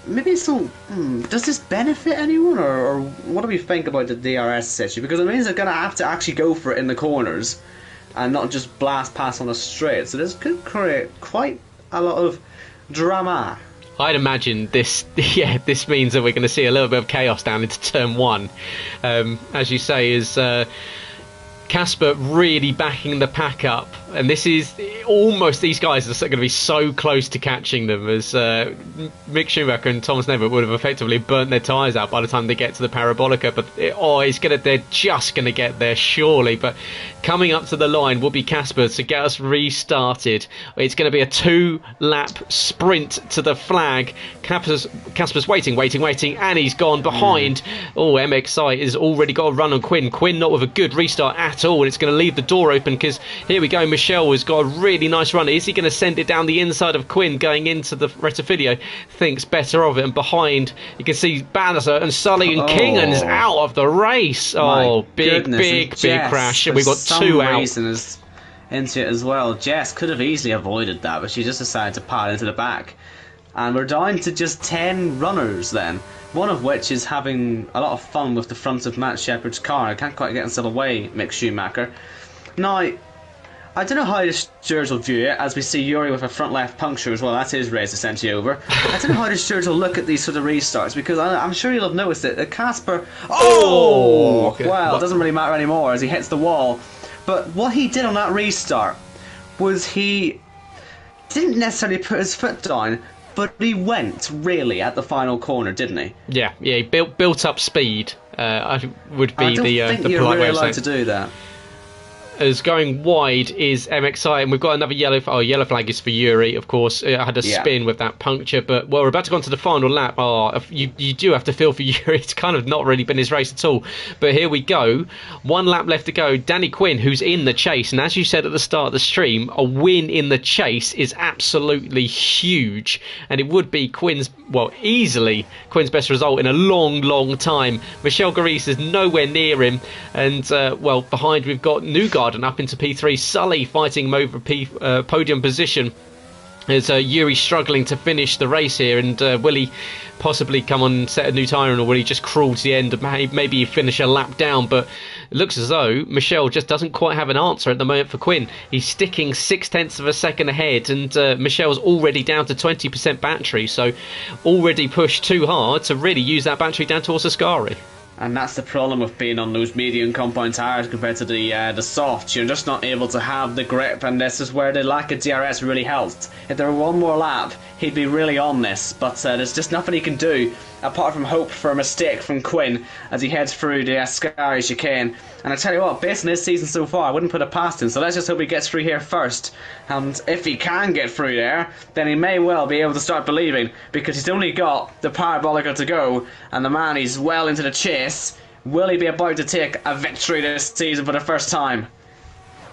maybe it's still, does this benefit anyone, or what do we think about the DRS situation? Because it means they're going to have to actually go for it in the corners and not just blast past on the straight. So this could create quite a lot of drama. I'd imagine this means that we're going to see a little bit of chaos down into turn 1. As you say, is Casper really backing the pack up, and this is almost, these guys are going to be so close to catching them, as Mick Schumacher and Thomas Nevitt would have effectively burnt their tyres out by the time they get to the Parabolica. But they're just going to get there surely. But coming up to the line will be Casper to get us restarted. It's going to be a 2-lap sprint to the flag. Casper's waiting, and he's gone behind. MXI has already got a run on Quinn. Quinn not with a good restart at all, and it's going to leave the door open, because here we go, Michelle has got a really nice run. Is he going to send it down the inside of Quinn going into the Rettifidio? Thinks better of it, and behind you can see Bazza and Sully and Kingan's out of the race. Big crash, and we've got 2 out. Is into it as well. Jess could have easily avoided that, but she just decided to pile into the back, and we're down to just 10 runners then, one of which is having a lot of fun with the front of Matt Shepard's car. I can't quite get himself away, Mick Schumacher. Now, I don't know how the stewards will view it, as we see Yuri with a front left puncture as well. That's his race essentially over. I don't know how the stewards will look at these sort of restarts, because I'm sure you'll have noticed that Casper... Well, it doesn't really matter anymore as he hits the wall. But what he did on that restart was he didn't necessarily put his foot down, but he went really at the final corner, didn't he? Yeah, he built up speed. Would be I don't the think polite you're way really of allowed saying. to do that. as going wide is MXI, and we've got another yellow. Yellow flag is for Yuri, of course. I had a spin with that puncture, but we're about to go on to the final lap. You do have to feel for Yuri. It's kind of not really been his race at all. But here we go. 1 lap left to go. Danny Quinn, who's in the chase, and as you said at the start of the stream, a win in the chase is absolutely huge, and it would be easily Quinn's best result in a long time. Michel Garis is nowhere near him, and behind we've got Newgarden up into P3. Sully fighting him over podium position. There's Yuri struggling to finish the race here, and will he possibly come on and set a new tyre, or will he just crawl to the end and maybe finish a lap down? But it looks as though Michel just doesn't quite have an answer at the moment for Quinn. He's sticking 0.6 of a second ahead, and Michel's already down to 20% battery, so already pushed too hard to really use that battery down towards Ascari. And that's the problem with being on those medium compound tyres compared to the softs. You're just not able to have the grip, and this is where the lack of DRS really helped. If there were one more lap, he'd be really on this, but there's just nothing he can do apart from hope for a mistake from Quinn as he heads through the Ascari chicane. And I tell you what, based on his season so far, I wouldn't put it past him, so let's just hope he gets through here first. And if he can get through there, then he may well be able to start believing, because he's only got the Parabolica to go, and the man is well into the chase. Will he be about to take a victory this season for the first time?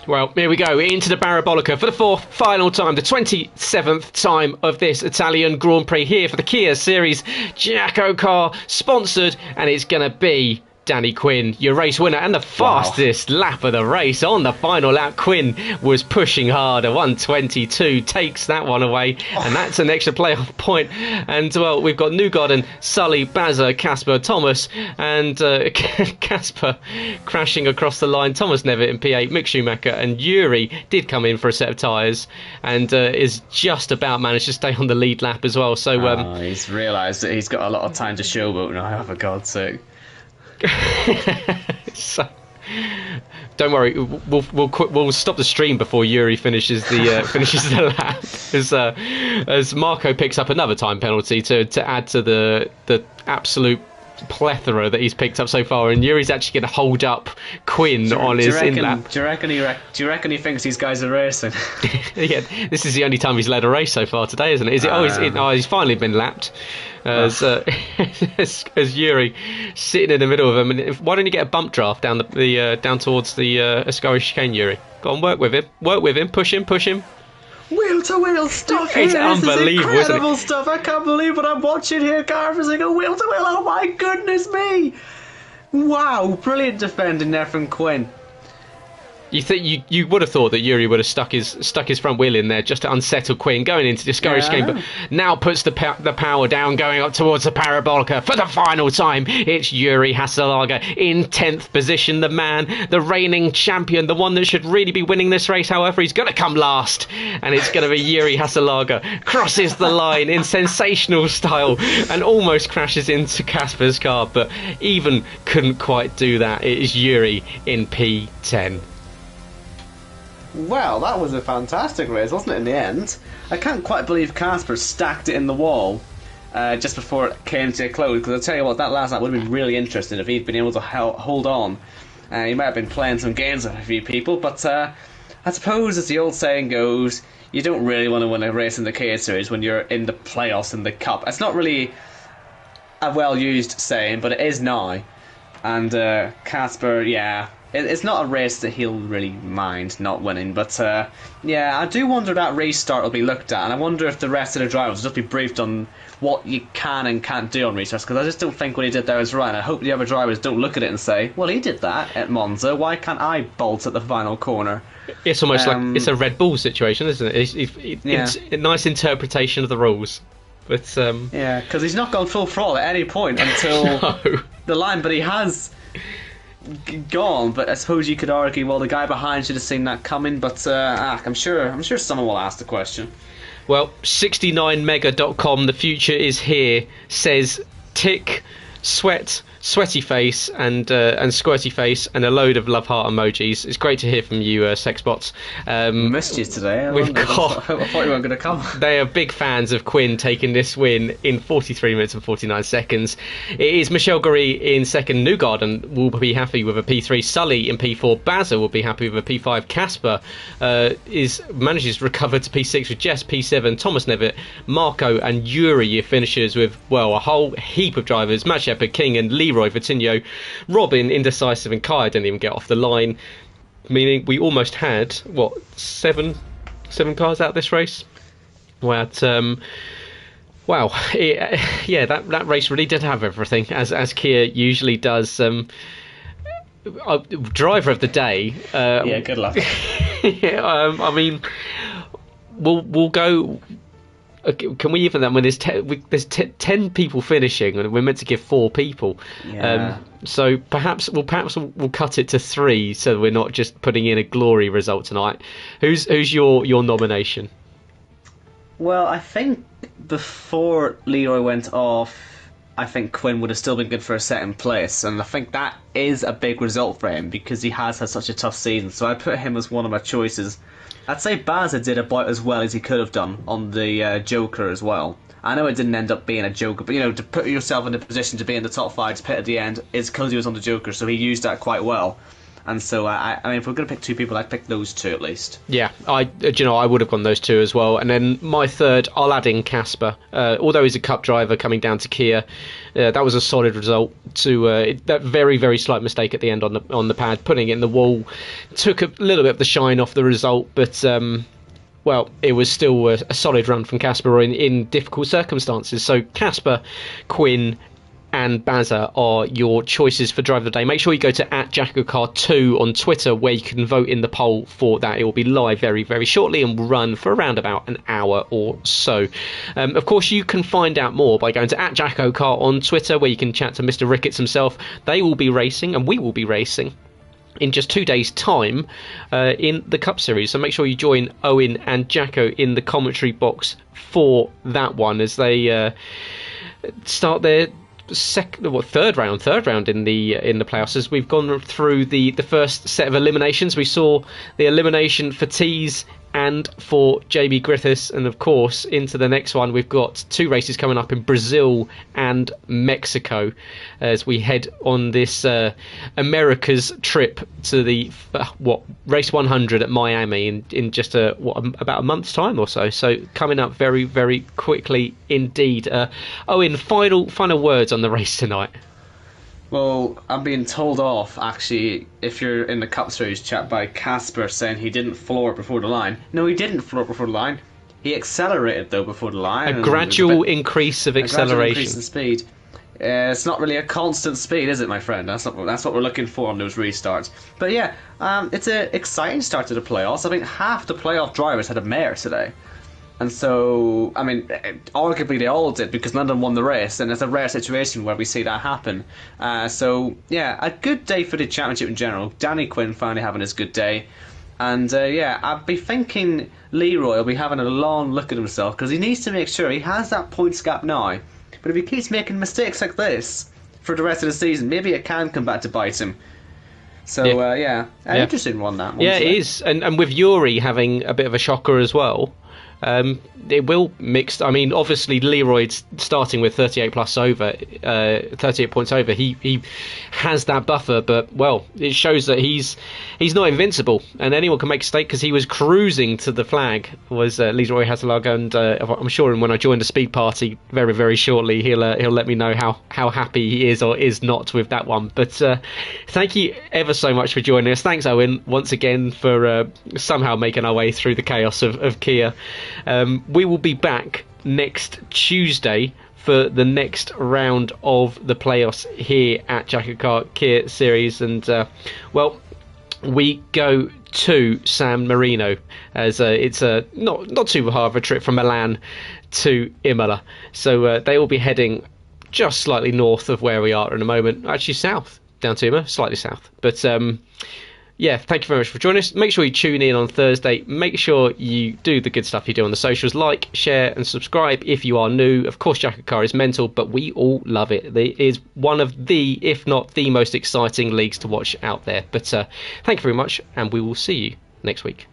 Well, here we go, into the Parabolica for the 4th final time, the 27th time of this Italian Grand Prix here for the Kia Series JACKOCAR sponsored, and it's going to be Danny Quinn, your race winner, and the fastest lap of the race. On the final lap, Quinn was pushing harder. 1:22 takes that one away, and that's an extra playoff point. And we've got Newgarden, Sully, Bazza, Casper, Thomas, and Casper crashing across the line. Thomas Nevitt in P8, Mick Schumacher, and Yuri did come in for a set of tyres, and is just about managed to stay on the lead lap as well. So he's realised that he's got a lot of time to showboat now, for God's sake. So, don't worry, we'll stop the stream before Yuri finishes the lap, as Marco picks up another time penalty to add to the absolute plethora that he's picked up so far, and Yuri's actually going to hold up Quinn on his in-lap. Do you reckon he thinks these guys are racing? Yeah, this is the only time he's led a race so far today, isn't it? He's finally been lapped. As Yuri sitting in the middle of him, and why don't you get a bump draft down down towards the Ascari chicane, Yuri? Go on, work with him, push him. Wheel to wheel stuff here. It's unbelievable, this is incredible isn't it? stuff. I can't believe what I'm watching here. Carvers go wheel to wheel. Oh my goodness me! Wow, brilliant defending there from Quinn. You think you would have thought that Yuri would have stuck his front wheel in there just to unsettle Quinn going into the Ascari game, but now puts the power down, going up towards the Parabolica for the final time. It's Yuri Hasalaga in 10th position, the man, the reigning champion, the one that should really be winning this race. However, he's going to come last, and it's going to be Yuri Hasalaga. Crosses the line in sensational style and almost crashes into Casper's car, but even couldn't quite do that. It is Yuri in P10. Well, that was a fantastic race, wasn't it, in the end? I can't quite believe Casper stacked it in the wall just before it came to a close, because I'll tell you what, that last lap would have been really interesting if he'd been able to hold on. He might have been playing some games with a few people, but I suppose, as the old saying goes, you don't really want to win a race in the Kia Series when you're in the playoffs in the Cup. It's not really a well-used saying, but it is now. And Casper, it's not a race that he'll really mind not winning, but I do wonder that restart will be looked at, and I wonder if the rest of the drivers will just be briefed on what you can and can't do on restarts, because I just don't think what he did there was right. I hope the other drivers don't look at it and say, well, he did that at Monza, why can't I bolt at the final corner? It's almost like it's a Red Bull situation, isn't it? It's a nice interpretation of the rules. But because he's not gone full throttle at any point until the line, but he has gone. But I suppose you could argue, well, the guy behind should have seen that coming. But I'm sure someone will ask the question. Well, 69mega.com, the future is here, says tick sweaty face, and squirty face, and a load of love heart emojis. It's great to hear from you, Sexbots. Missed you today. I thought you weren't going to come. They are big fans of Quinn taking this win in 43 minutes and 49 seconds. It is Michel Gary in second. Newgarden will be happy with a P3. Sully in P4. Bazza will be happy with a P5. Casper manages to recover to P6 with Jess P7. Thomas Nevitt, Marco, and Yuri, your finishers with, well, a whole heap of drivers. Matt Shepard, King, and Leroy Vitinho. Robin, indecisive, and Kai didn't even get off the line, meaning we almost had seven cars out this race. Wow, that race really did have everything, as Kia usually does. Driver of the day. Yeah, good luck. I mean, we'll go. Can we even then when there's 10 people finishing and we're meant to give 4 people? Yeah. So perhaps we'll cut it to 3 so we're not just putting in a glory result tonight. Who's your nomination? Well, I think before Leroy went off, I think Quinn would have still been good for a second place, and I think that is a big result for him because he has had such a tough season. So I put him as one of my choices. I'd say Bazza did about as well as he could have done on the Joker as well. I know it didn't end up being a Joker, but to put yourself in a position to be in the top 5 to pit at the end is because he was on the Joker, so he used that quite well. And so, I mean, if we're going to pick 2 people, I'd pick those 2 at least. Yeah, I would have gone those 2 as well. And then my third, I'll add in Casper. Although he's a Cup driver coming down to Kia, that was a solid result. That very, very slight mistake at the end on the pad, putting it in the wall, took a little bit of the shine off the result, but well, it was still a solid run from Casper in difficult circumstances. So Casper, Quinn, and Bazza are your choices for Driver of the Day. Make sure you go to @JACKOCAR2 on Twitter, where you can vote in the poll for that. It will be live very, very shortly and will run for around about an hour or so. Of course, you can find out more by going to @JackOCar on Twitter, where you can chat to Mr. Ricketts himself. They will be racing, and we will be racing in just 2 days' time in the Cup Series. So make sure you join Owen and Jacko in the commentary box for that one as they start their third round in the playoffs. As we've gone through the first set of eliminations, we saw the elimination for Tees and for JB Griffiths, and of course into the next one we've got 2 races coming up in Brazil and Mexico as we head on this America's trip to the race 100 at Miami in just about a month's time or so. So coming up very, very quickly indeed. Owen, final words on the race tonight. Well, I'm being told off, actually, if you're in the Cup Series chat, by Casper saying he didn't floor it before the line. No, he didn't floor it before the line. He accelerated, though, before the line. A gradual increase of acceleration. A gradual increase in speed. It's not really a constant speed, is it, my friend? That's what we're looking for on those restarts. But yeah, it's an exciting start to the playoffs. I think half the playoff drivers had a mare today. And so, I mean, arguably they all did because none of them won the race, and it's a rare situation where we see that happen. So, yeah, a good day for the championship in general. Danny Quinn finally having his good day. And, yeah, I'd be thinking Leroy will be having a long look at himself because he needs to make sure he has that points gap now. But if he keeps making mistakes like this for the rest of the season, maybe it can come back to bite him. So, yeah, an interesting one, that one. Yeah, it is. And with Yuri having a bit of a shocker as well. It will mix. I mean, obviously Leroy's starting with 38 points over. He has that buffer, but well, it shows that he's not invincible, and anyone can make a mistake because he was cruising to the flag. Was Leroy Haselaga, and I'm sure when I join the speed party very, very shortly, he'll let me know how happy he is or is not with that one. But thank you ever so much for joining us. Thanks, Owen, once again for somehow making our way through the chaos of Kia. We will be back next Tuesday for the next round of the playoffs here at JACKOCAR Kia Series, and well, we go to San Marino as it's not too hard of a trip from Milan to Imola, so they will be heading just slightly north of where we are at the moment, actually south down to Imola, slightly south, but Yeah, thank you very much for joining us. Make sure you tune in on Thursday. Make sure you do the good stuff you do on the socials. Like, share, and subscribe if you are new. Of course, JACKOCAR is mental, but we all love it. It is one of the, if not the most exciting leagues to watch out there. But thank you very much, and we will see you next week.